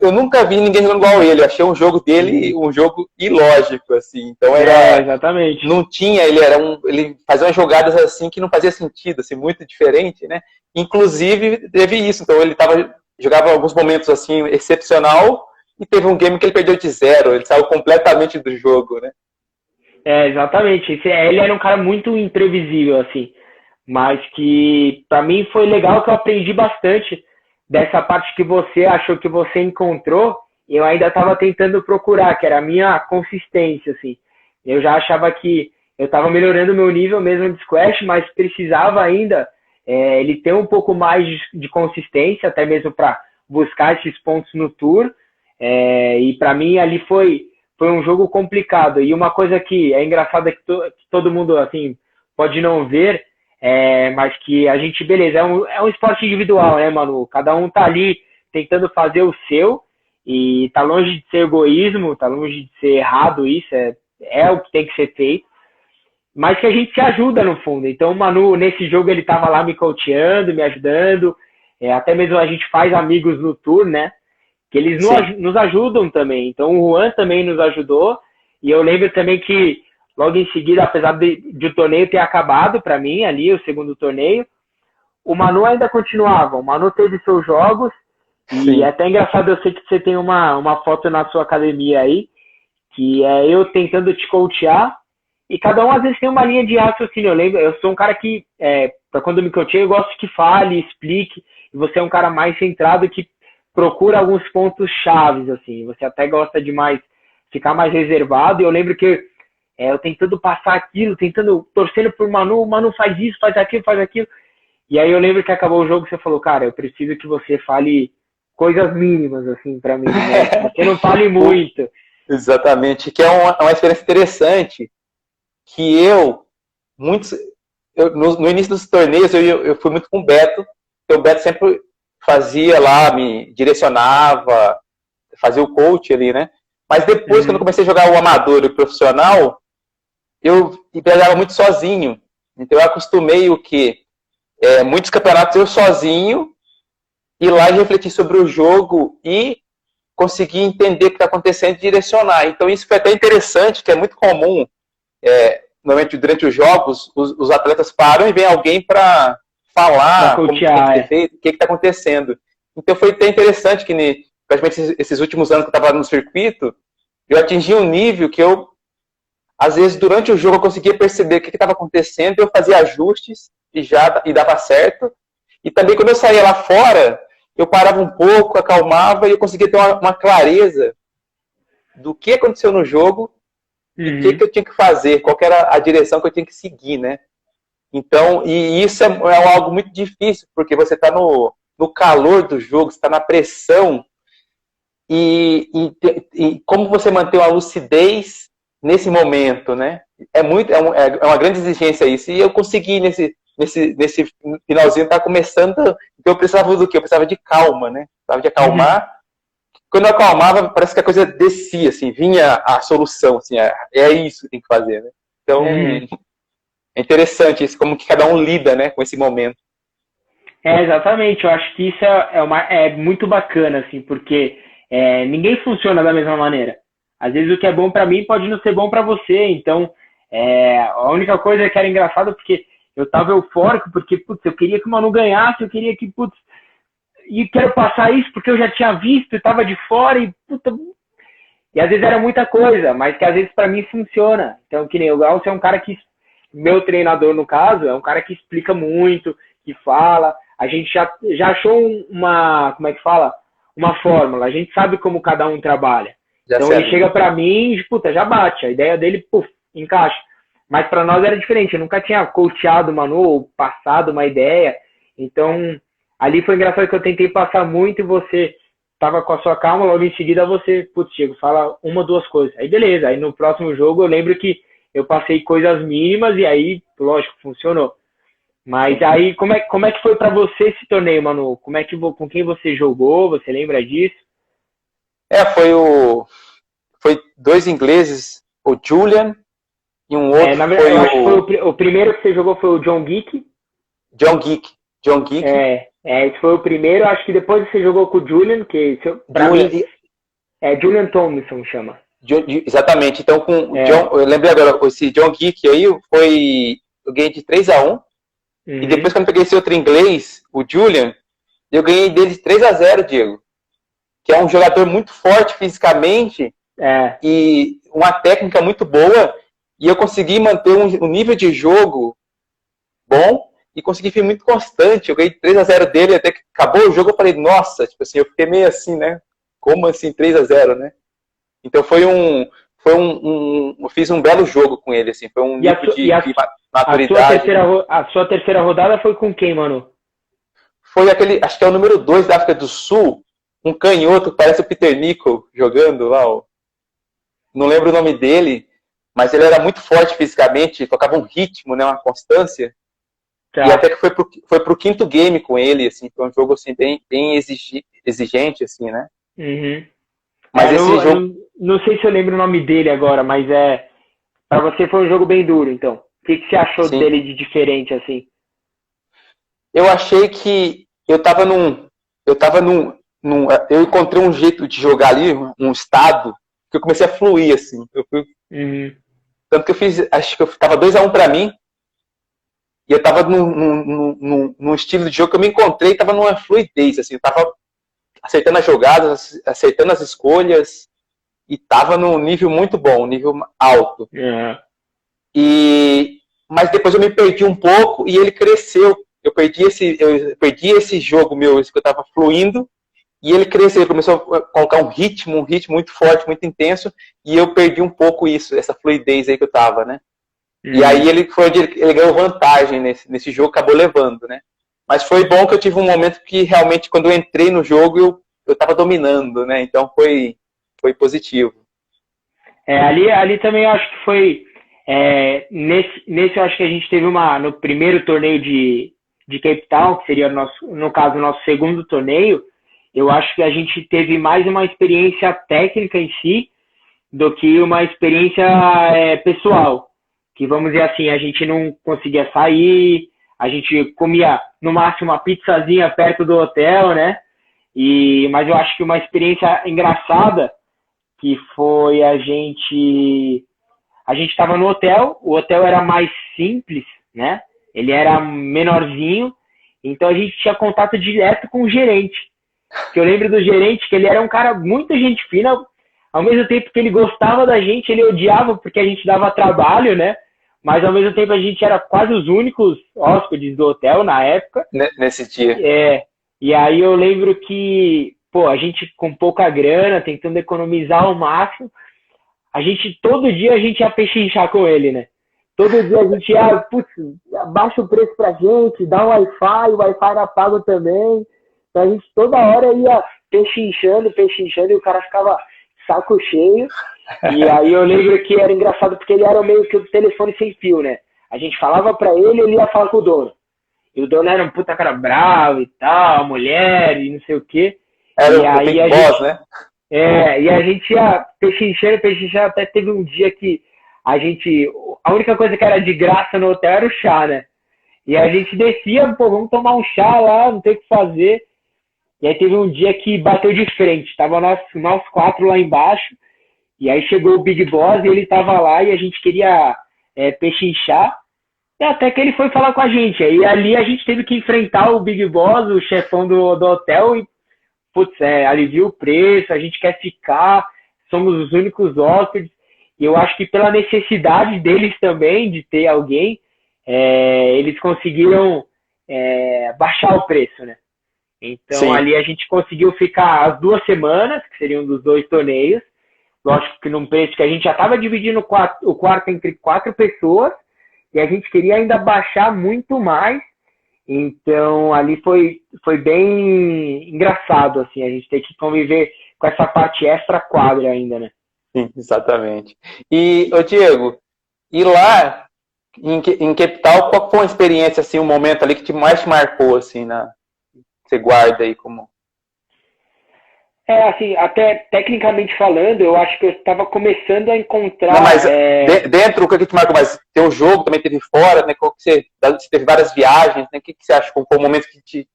B: Eu nunca vi ninguém jogando igual ele, eu achei um jogo dele um jogo ilógico, assim, então
A: exatamente.
B: não tinha, ele fazia umas jogadas assim que não fazia sentido, assim, muito diferente, né? Inclusive, teve isso, então ele jogava alguns momentos assim, excepcional, e teve um game que ele perdeu de 0, ele saiu completamente do jogo, né?
A: Exatamente. Ele era um cara muito imprevisível, assim. Mas que, pra mim, foi legal que eu aprendi bastante dessa parte que você achou que você encontrou. E eu ainda estava tentando procurar, que era a minha consistência, assim. Eu já achava que eu estava melhorando o meu nível mesmo de squash, mas precisava ainda ele ter um pouco mais de consistência, até mesmo para buscar esses pontos no tour. E para mim ali foi um jogo complicado. E uma coisa que é engraçada que todo mundo assim pode não ver, mas que a gente, beleza, é um esporte individual, né, Manu? Cada um tá ali tentando fazer o seu e tá longe de ser egoísmo, tá longe de ser errado isso, é o que tem que ser feito, mas que a gente se ajuda no fundo. Então o Manu, nesse jogo, ele tava lá me coachando, me ajudando, até mesmo a gente faz amigos no tour, né? Que eles nos ajudam também. Então o Juan também nos ajudou. E eu lembro também que logo em seguida, apesar de o torneio ter acabado para mim ali, o segundo torneio, o Manu ainda continuava. O Manu teve seus jogos. E é até engraçado, eu sei que você tem uma foto na sua academia aí, que é eu tentando te coachear. E cada um às vezes tem uma linha de raciocínio. Eu lembro, eu sou um cara que, para quando eu me coacheio, eu gosto que fale, explique. E você é um cara mais centrado que procura alguns pontos chaves, assim. Você até gosta de ficar mais reservado. E eu lembro que eu tentando passar aquilo, torcendo por Manu, o Manu faz isso, faz aquilo, faz aquilo. E aí eu lembro que acabou o jogo, você falou, cara, eu preciso que você fale coisas mínimas, assim, pra mim, né? Você não fale muito.
B: Exatamente, que é uma experiência interessante, que no início dos torneios, eu fui muito com o Beto, porque o Beto sempre fazia lá, me direcionava, fazia o coach ali, né? Mas depois, quando eu comecei a jogar o amador e o profissional, eu pegava muito sozinho. Então eu acostumei muitos campeonatos eu sozinho, ir lá e refletir sobre o jogo e conseguir entender o que está acontecendo e direcionar. Então isso foi até interessante, que é muito comum, normalmente durante os jogos, os atletas param e vem alguém para falar como tem que ser feito, o que está acontecendo. Então foi até interessante que praticamente esses últimos anos que eu estava no circuito, eu atingi um nível que eu, às vezes, durante o jogo, eu conseguia perceber o que estava acontecendo, eu fazia ajustes e dava certo. E também, quando eu saía lá fora, eu parava um pouco, acalmava e eu conseguia ter uma clareza do que aconteceu no jogo e o que eu tinha que fazer, qual que era a direção que eu tinha que seguir, né? Então, e isso é algo muito difícil, porque você está no calor do jogo, você está na pressão, e como você manter uma lucidez nesse momento, né? É uma grande exigência isso. E eu consegui nesse finalzinho, tá começando. Então eu precisava do quê? Eu precisava de calma, né? Precisava de acalmar. Quando eu acalmava, parece que a coisa descia, assim, vinha a solução, assim, é isso que tem que fazer, né? Então, é interessante isso, como que cada um lida, né, com esse momento.
A: Exatamente. Eu acho que isso é muito bacana, assim, porque ninguém funciona da mesma maneira. Às vezes o que é bom para mim pode não ser bom para você. Então, a única coisa que era engraçada porque eu tava eufórico, porque, putz, eu queria que o Manu ganhasse, eu queria que, putz, e quero passar isso porque eu já tinha visto, tava de fora e, puta, e às vezes era muita coisa, mas que às vezes para mim funciona. Então, que nem o Glaucio é um cara que, meu treinador no caso, é um cara que explica muito, que fala, a gente já achou como é que fala? Uma fórmula, a gente sabe como cada um trabalha. Então ele chega pra mim e, puta, já bate. A ideia dele, puf, encaixa. Mas pra nós era diferente. Eu nunca tinha coachado o Manu ou passado uma ideia. Então, ali foi engraçado que eu tentei passar muito e você tava com a sua calma. Logo em seguida você, putz, Diego, fala uma, duas coisas. Aí beleza. Aí no próximo jogo eu lembro que eu passei coisas mínimas e aí, lógico, funcionou. Mas aí, como é que foi pra você esse torneio, Manu? Com quem você jogou? Você lembra disso?
B: Foi dois ingleses, o Julian e um outro
A: na verdade, eu acho que foi o primeiro que você jogou foi o John Geek.
B: John Geek.
A: Esse foi o primeiro. Acho que depois você jogou com o Julian, que pra
B: Julian,
A: mim Julian Thompson chama.
B: Exatamente. Então, com o John, eu lembrei agora, esse John Geek aí eu ganhei de 3-1. E depois, quando eu peguei esse outro inglês, o Julian, eu ganhei dele de 3-0, Diego. Que é um jogador muito forte fisicamente e uma técnica muito boa. E eu consegui manter um nível de jogo bom e consegui ser muito constante. Eu ganhei 3-0 dele, até que acabou o jogo, eu falei, nossa, tipo assim, eu fiquei meio assim, né? Como assim 3-0, né? Então eu fiz um belo jogo com ele, assim, foi um nível de maturidade.
A: A sua terceira rodada foi com quem, mano?
B: Foi aquele, acho que é o número 2 da África do Sul, um canhoto que parece o Peter Nicol jogando lá, não lembro o nome dele, mas ele era muito forte fisicamente, tocava um ritmo, né, uma constância. Tá. E até que foi pro quinto game com ele, assim, foi um jogo assim, bem exigente, assim, né?
A: Uhum. Mas esse jogo... não sei se eu lembro o nome dele agora, mas pra você foi um jogo bem duro, então. O que você achou dele de diferente, assim?
B: Eu achei que eu encontrei um jeito de jogar ali, um estado, que eu comecei a fluir, assim. Tanto que eu fiz, acho que eu tava 2-1 pra mim, e eu tava num estilo de jogo que eu me encontrei, tava numa fluidez, assim, eu tava acertando as jogadas, acertando as escolhas, e tava num nível muito bom, um nível alto. Mas depois eu me perdi um pouco e ele cresceu. Eu perdi esse jogo meu, esse que eu tava fluindo, e ele cresceu, ele começou a colocar um ritmo muito forte, muito intenso, e eu perdi um pouco isso, essa fluidez aí que eu tava, né? E aí ele ganhou vantagem nesse jogo, acabou levando, né? Mas foi bom que eu tive um momento que realmente, quando eu entrei no jogo, eu tava dominando, né? Então foi positivo.
A: Ali também eu acho que foi... nesse eu acho que a gente teve no primeiro torneio de Cape Town, que seria no caso o nosso segundo torneio, eu acho que a gente teve mais uma experiência técnica em si do que uma experiência pessoal. Que vamos dizer assim, a gente não conseguia sair, a gente comia no máximo uma pizzazinha perto do hotel, né? Mas eu acho que uma experiência engraçada que foi a gente estava no hotel, o hotel era mais simples, né? Ele era menorzinho, então a gente tinha contato direto com o gerente. Que eu lembro do gerente que ele era um cara muito gente fina, ao mesmo tempo que ele gostava da gente, ele odiava porque a gente dava trabalho, né? Mas ao mesmo tempo a gente era quase os únicos hóspedes do hotel na época.
B: Nesse dia.
A: E aí eu lembro que, a gente com pouca grana, tentando economizar ao máximo, todo dia a gente ia pechinchar com ele, né? Todo dia a gente ia, abaixa o preço pra gente, dá um Wi-Fi, o Wi-Fi era pago também. Então a gente toda hora ia pechinchando, e o cara ficava saco cheio. E aí eu lembro que era engraçado porque ele era meio que o telefone sem fio, né? A gente falava pra ele ia falar com o dono. E o dono era um puta cara bravo e tal, a mulher e não sei o quê.
B: Era o Big Boss, né?
A: E a gente ia pechinchando, até teve um dia que a única coisa que era de graça no hotel era o chá, né? E a gente descia, vamos tomar um chá lá, não tem o que fazer. E aí teve um dia que bateu de frente, tava nós 4 lá embaixo, e aí chegou o Big Boss e ele tava lá e a gente queria pechinchar, e até que ele foi falar com a gente. Aí ali a gente teve que enfrentar o Big Boss, o chefão do hotel, e alivia o preço, a gente quer ficar, somos os únicos hóspedes, e eu acho que pela necessidade deles também de ter alguém, eles conseguiram baixar o preço, né? Então, sim, ali a gente conseguiu ficar as 2 semanas, que seriam dos 2 torneios, lógico que num preço que a gente já estava dividindo o quarto entre 4 pessoas, e a gente queria ainda baixar muito mais. Então, ali foi bem engraçado, assim, a gente ter que conviver com essa parte extra-quadra ainda, né?
B: Sim, exatamente. E, Diego, e lá em Cape Town, qual foi a experiência, assim, um momento ali que mais te marcou, assim, você guarda aí como...
A: Assim, até tecnicamente falando, eu acho que eu estava começando a encontrar.
B: Não, mas dentro, o que te marcou mais? Teu jogo também teve fora, né? Você teve várias viagens, né? O que você acha que foi o momento que te.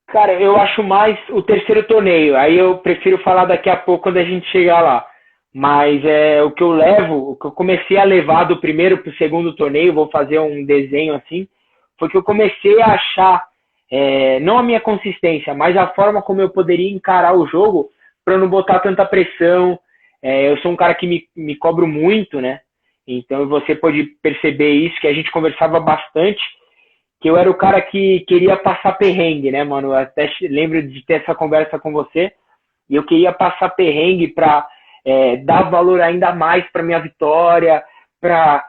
A: Cara, eu acho mais o terceiro torneio. Aí eu prefiro falar daqui a pouco quando a gente chegar lá. Mas o que eu levo, o que eu comecei a levar do primeiro para o segundo torneio, vou fazer um desenho assim, foi que eu comecei a achar, não a minha consistência, mas a forma como eu poderia encarar o jogo para não botar tanta pressão. Eu sou um cara que me cobro muito, né? Então você pode perceber isso, que a gente conversava bastante, que eu era o cara que queria passar perrengue, né, mano? Eu até lembro de ter essa conversa com você, e eu queria passar perrengue para dar valor ainda mais para minha vitória, para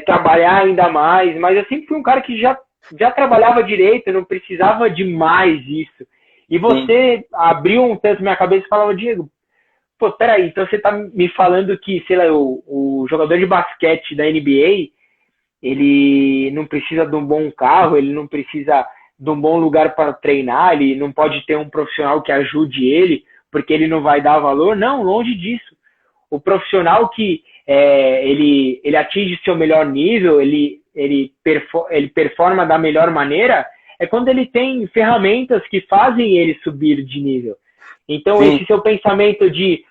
A: trabalhar ainda mais, mas eu sempre fui um cara que já trabalhava direito, eu não precisava de mais isso. E você abriu um tanto minha cabeça e falava, Diego, pô, peraí, então você tá me falando que, sei lá, o jogador de basquete da NBA, ele não precisa de um bom carro, ele não precisa de um bom lugar para treinar, ele não pode ter um profissional que ajude ele, porque ele não vai dar valor. Não, longe disso. O profissional que ele atinge seu melhor nível, ele performa da melhor maneira, é quando ele tem ferramentas que fazem ele subir de nível. Então, esse seu pensamento de,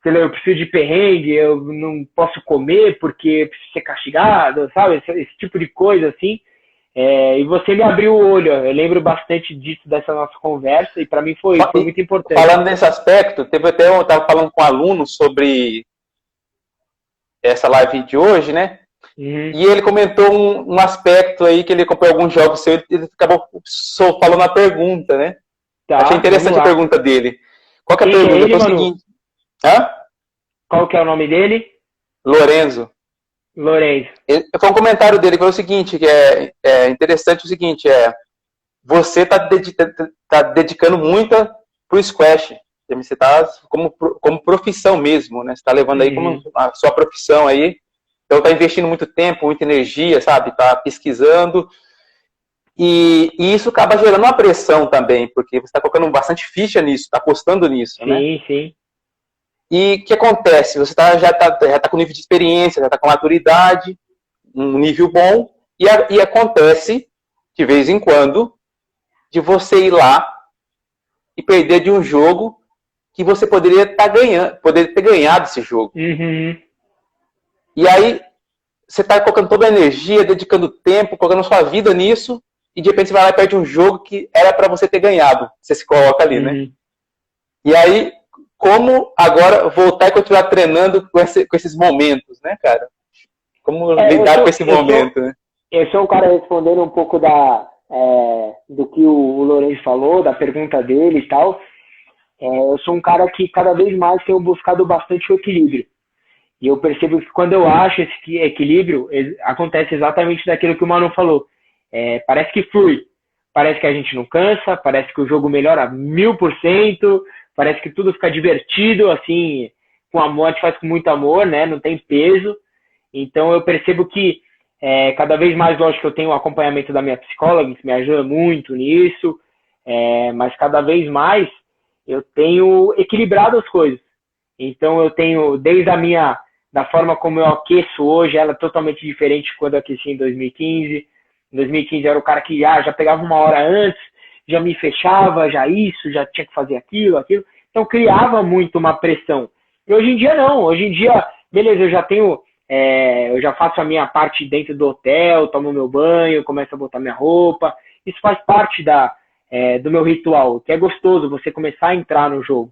A: eu preciso de perrengue, eu não posso comer porque eu preciso ser castigado, sabe? Esse tipo de coisa, assim. E você me abriu o olho. Eu lembro bastante disso, dessa nossa conversa, e para mim foi muito importante.
B: Falando nesse aspecto, eu estava falando com um aluno sobre essa live de hoje, né? Uhum. E ele comentou um aspecto aí que ele acompanhou alguns jogos seus, ele acabou falando a pergunta, né? Tá, achei interessante a pergunta dele. Qual que é a pergunta?
A: Ele, é o seguinte. Qual que é o nome dele?
B: Lorenzo. Foi um comentário dele que foi o seguinte, que é interessante o seguinte, você está dedicando muito pro squash. Você está como profissão mesmo, né? Você está levando aí como a sua profissão aí. Então está investindo muito tempo, muita energia, sabe? Está pesquisando. E isso acaba gerando uma pressão também, porque você está colocando bastante ficha nisso, está apostando nisso, né?
A: Sim.
B: E o que acontece? Você já tá com nível de experiência, já está com maturidade, um nível bom, e acontece, de vez em quando, de você ir lá e perder de um jogo que você poderia ter ganhado esse jogo.
A: Uhum.
B: E aí, você está colocando toda a energia, dedicando tempo, colocando sua vida nisso, e de repente você vai lá e perde um jogo que era para você ter ganhado. Você se coloca ali, né? E aí, como agora voltar e continuar treinando com esses momentos, né, cara? Como lidar com esse momento, né?
A: Eu sou o cara respondendo um pouco do que o Lourenço falou, da pergunta dele e tal. Eu sou um cara que cada vez mais tenho buscado bastante o equilíbrio. E eu percebo que quando eu acho esse equilíbrio, acontece exatamente daquilo que o Manu falou. Parece que flui. Parece que a gente não cansa, parece que o jogo melhora 1000%, parece que tudo fica divertido, assim, com amor, a gente faz com muito amor, né? Não tem peso. Então eu percebo que cada vez mais, lógico que eu tenho o acompanhamento da minha psicóloga, que me ajuda muito nisso, mas cada vez mais eu tenho equilibrado as coisas. Então eu tenho, desde da forma como eu aqueço hoje, ela é totalmente diferente quando eu aqueci em 2015. Em 2015 eu era o cara que já pegava uma hora antes, já me fechava, já tinha que fazer aquilo. Então criava muito uma pressão. E hoje em dia não, hoje em dia, beleza, eu já tenho, eu já faço a minha parte dentro do hotel, tomo meu banho, começo a botar minha roupa. Isso faz parte do meu ritual, que é gostoso você começar a entrar no jogo.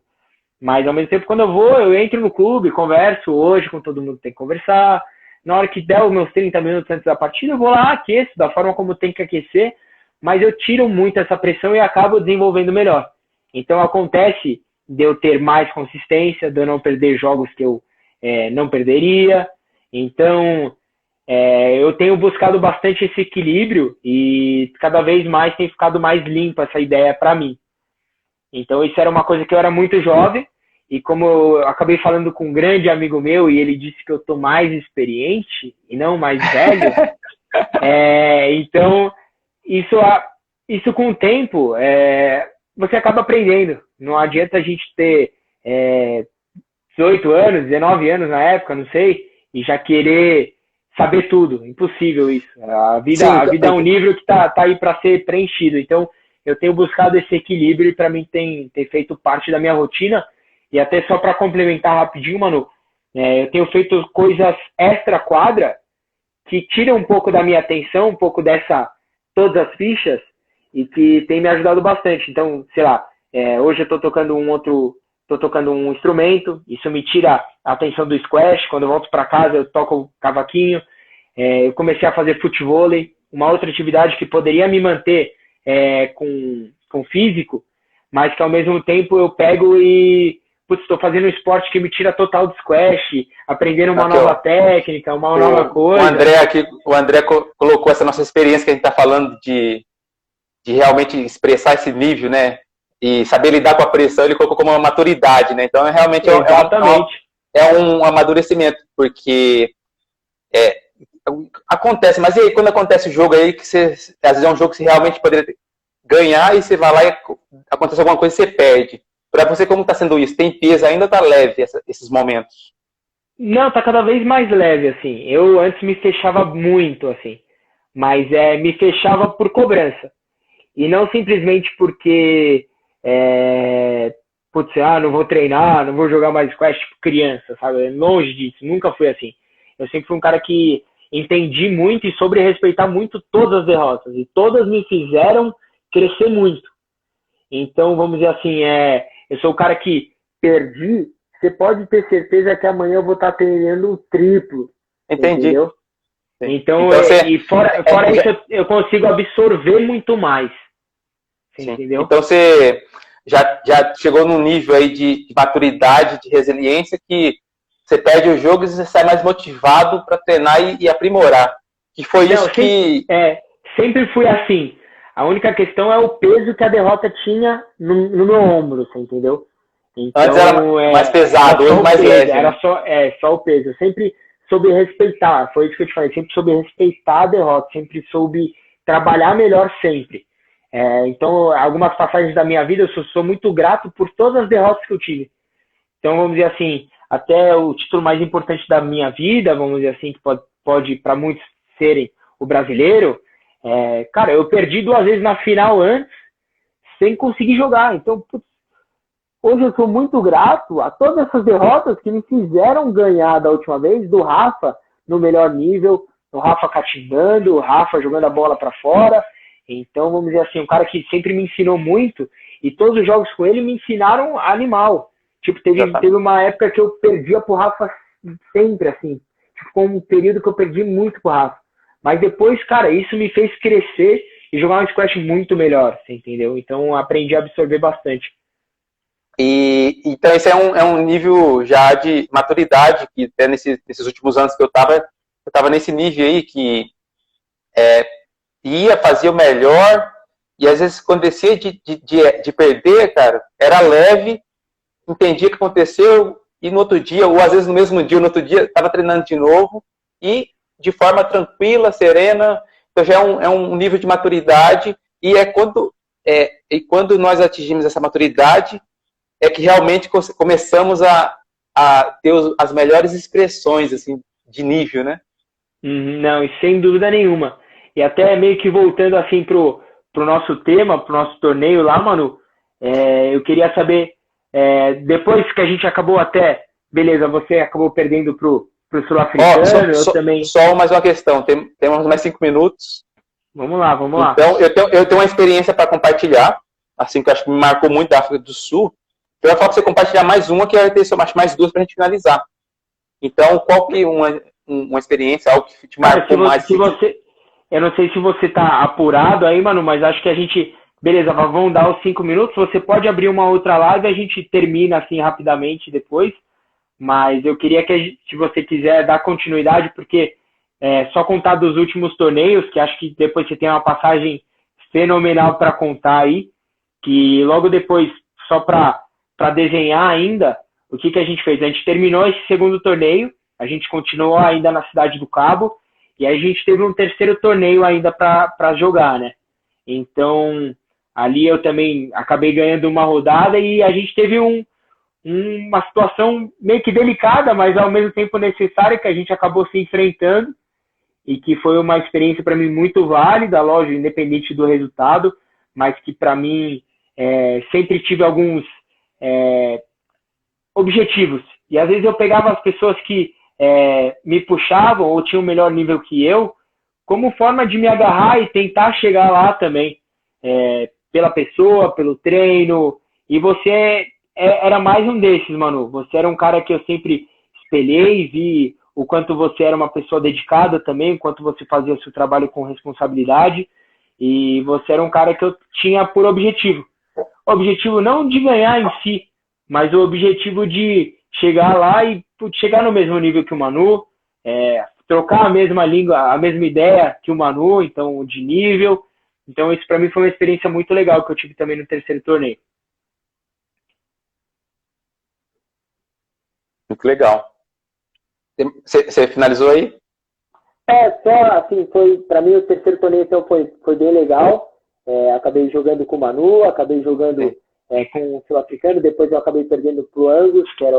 A: Mas ao mesmo tempo, quando eu entro no clube, converso hoje com todo mundo que tem que conversar. Na hora que der os meus 30 minutos antes da partida, eu vou lá, aqueço da forma como tem que aquecer, mas eu tiro muito essa pressão e acabo desenvolvendo melhor. Então acontece de eu ter mais consistência, de eu não perder jogos que eu não perderia. Então eu tenho buscado bastante esse equilíbrio e cada vez mais tem ficado mais limpa essa ideia para mim. Então isso era uma coisa que eu era muito jovem, e como eu acabei falando com um grande amigo meu, e ele disse que eu tô mais experiente e não mais velho, então isso com o tempo você acaba aprendendo. Não adianta a gente ter 18 anos, 19 anos na época, não sei, e já querer saber tudo. Impossível isso.
B: Sim,
A: A vida é um livro que tá aí para ser preenchido. Então, eu tenho buscado esse equilíbrio e para mim tem feito parte da minha rotina. E até só para complementar rapidinho, Manu, eu tenho feito coisas extra-quadra que tiram um pouco da minha atenção, um pouco todas as fichas, e que tem me ajudado bastante. Então, sei lá, hoje eu estou tocando um instrumento, isso me tira a atenção do squash. Quando eu volto para casa, eu toco o cavaquinho. Eu comecei a fazer futevôlei, uma outra atividade que poderia me manter com físico, mas que ao mesmo tempo eu pego e estou fazendo um esporte que me tira total do squash, aprendendo uma nova técnica, uma nova coisa.
B: O André colocou essa nossa experiência que a gente está falando de realmente expressar esse nível, né? E saber lidar com a pressão, ele colocou como uma maturidade, né? Então, realmente é um amadurecimento, porque acontece, mas e aí, quando acontece o jogo aí, que às vezes é um jogo que você realmente poderia ganhar e você vai lá e acontece alguma coisa e você perde. Para você, como está sendo isso? Tem peso ainda ou tá leve esses momentos?
A: Não, tá cada vez mais leve, assim. Eu antes me fechava muito, assim. Mas me fechava por cobrança. E não simplesmente porque não vou treinar, não vou jogar mais squash tipo criança, sabe? Longe disso, nunca fui assim. Eu sempre fui um cara que entendi muito e soube respeitar muito todas as derrotas. E todas me fizeram crescer muito. Então, vamos dizer assim, eu sou o cara que perdi, você pode ter certeza que amanhã eu vou estar treinando o triplo.
B: Entendi.
A: Entendeu? Então fora isso, eu consigo absorver muito mais. Entendeu?
B: Então você já chegou num nível aí de maturidade, de resiliência, que você perde o jogo e você sai mais motivado para treinar e aprimorar. Que foi isso que...
A: Sempre fui assim. A única questão é o peso que a derrota tinha no meu ombro, você entendeu? Então,
B: antes era mais pesado, hoje mais leve.
A: Era só o peso. Eu sempre soube respeitar, foi isso que eu te falei, sempre soube respeitar a derrota, sempre soube trabalhar melhor sempre. Então, algumas passagens da minha vida, eu sou muito grato por todas as derrotas que eu tive. Então, vamos dizer assim, até o título mais importante da minha vida, vamos dizer assim, que pode para muitos serem o brasileiro, cara, eu perdi 2 vezes na final antes, sem conseguir jogar. Então, hoje eu sou muito grato a todas essas derrotas que me fizeram ganhar da última vez, do Rafa no melhor nível, o Rafa catimbando, o Rafa jogando a bola para fora. Então, vamos dizer assim, um cara que sempre me ensinou muito, e todos os jogos com ele me ensinaram animal. Tipo, teve uma época que eu perdia pro Rafa sempre, assim. Tipo, foi um período que eu perdi muito pro Rafa. Mas depois, cara, isso me fez crescer e jogar um squash muito melhor, você entendeu? Então, aprendi a absorver bastante.
B: Então, esse é um nível já de maturidade, que até nesses últimos anos que eu tava nesse nível aí, que fazia o melhor, e às vezes quando descia de perder, cara, era leve, entendia o que aconteceu, e no outro dia, ou às vezes no mesmo dia, ou no outro dia, estava treinando de novo, e de forma tranquila, serena. Então já é um nível de maturidade, e quando nós atingimos essa maturidade, é que realmente começamos a ter as melhores expressões, assim, de nível, né?
A: Não, e sem dúvida nenhuma. E até meio que voltando assim pro nosso tema, pro nosso torneio lá, Manu, eu queria saber, depois que a gente acabou beleza, você acabou perdendo pro sul-africano, eu também...
B: Só mais uma questão, temos mais 5 minutos.
A: Vamos lá.
B: Então, eu tenho uma experiência para compartilhar, assim, que eu acho que me marcou muito da África do Sul. Eu vou falar para você compartilhar mais uma, que vai ter mais 2 para a gente finalizar. Então, qual que uma experiência, algo que te marcou mais?
A: Eu não sei se você tá apurado aí, Manu, mas acho que a gente... Beleza, vamos dar os 5 minutos. Você pode abrir uma outra live, a gente termina assim rapidamente depois. Mas eu queria que, se você quiser dar continuidade, porque só contar dos últimos torneios, que acho que depois você tem uma passagem fenomenal para contar aí, que logo depois, só para desenhar ainda, o que a gente fez? A gente terminou esse segundo torneio, a gente continuou ainda na Cidade do Cabo, e aí a gente teve um terceiro torneio ainda para jogar, né? Então, Ali eu também acabei ganhando uma rodada e a gente teve uma situação meio que delicada, mas ao mesmo tempo necessária, que a gente acabou se enfrentando e que foi uma experiência para mim muito válida, lógico, independente do resultado, mas que para mim sempre tive alguns objetivos. E às vezes eu pegava as pessoas que me puxavam ou tinham um melhor nível que eu, como forma de me agarrar e tentar chegar lá também, pela pessoa, pelo treino. E você era mais um desses, Manu. Você era um cara que eu sempre espelhei, vi o quanto você era uma pessoa dedicada também, o quanto você fazia o seu trabalho com responsabilidade. E você era um cara que eu tinha por objetivo. Objetivo não de ganhar em si, mas o objetivo de chegar lá e chegar no mesmo nível que o Manu, trocar a mesma língua, a mesma ideia que o Manu, então de nível. Então isso para mim foi uma experiência muito legal que eu tive também no terceiro torneio.
B: Muito legal. Você finalizou aí?
A: Só assim, para mim o terceiro torneio então foi bem legal. Acabei jogando com o Manu, acabei jogando com o sul-africano, depois eu acabei perdendo pro Angus, que era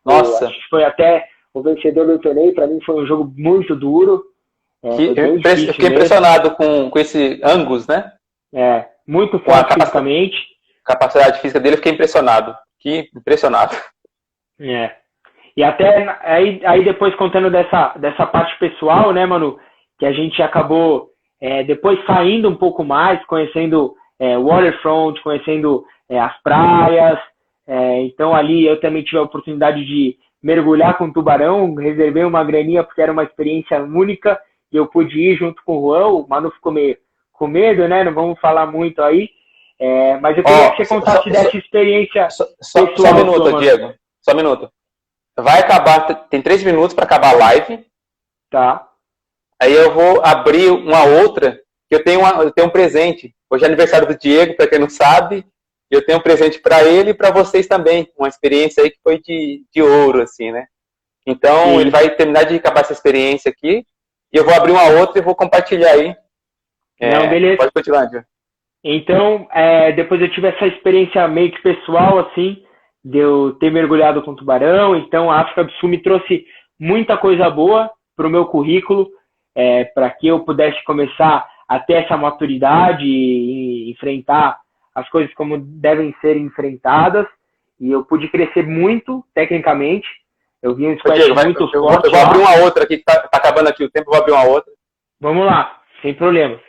B: Nossa.
A: Acho que foi até o vencedor do torneio. Para mim foi um jogo muito duro.
B: Fiquei impressionado com esse Angus, né?
A: Muito forte fisicamente.
B: Capacidade física dele, eu fiquei impressionado. Que impressionado.
A: E até aí depois contando dessa parte pessoal, né, Manu, que a gente acabou depois saindo um pouco mais, conhecendo waterfront, conhecendo as praias. Então ali eu também tive a oportunidade de mergulhar com tubarão, reservei uma graninha porque era uma experiência única e eu pude ir junto com o Juan. O Manu ficou meio com medo, né? Não vamos falar muito aí. Mas eu queria que você contasse dessa experiência pessoal.
B: Só um minuto, Diego. Só um minuto. Vai acabar, tem 3 minutos para acabar a live.
A: Tá.
B: Aí eu vou abrir uma outra, que eu tenho um presente. Hoje é aniversário do Diego, para quem não sabe. Eu tenho um presente para ele e para vocês também. Uma experiência aí que foi de ouro, assim, né? Então, Sim. Ele vai terminar de acabar essa experiência aqui. E eu vou abrir uma outra e vou compartilhar aí.
A: Não, beleza.
B: Pode continuar, Diego.
A: Então, depois eu tive essa experiência meio que pessoal, assim, de eu ter mergulhado com tubarão. Então a África do Sul me trouxe muita coisa boa para o meu currículo, para que eu pudesse começar a ter essa maturidade e enfrentar as coisas como devem ser enfrentadas. E eu pude crescer muito tecnicamente. Eu vi um squash muito forte.
B: Eu vou abrir uma outra aqui, que tá acabando aqui o tempo, eu vou abrir uma outra.
A: Vamos lá, sem problemas.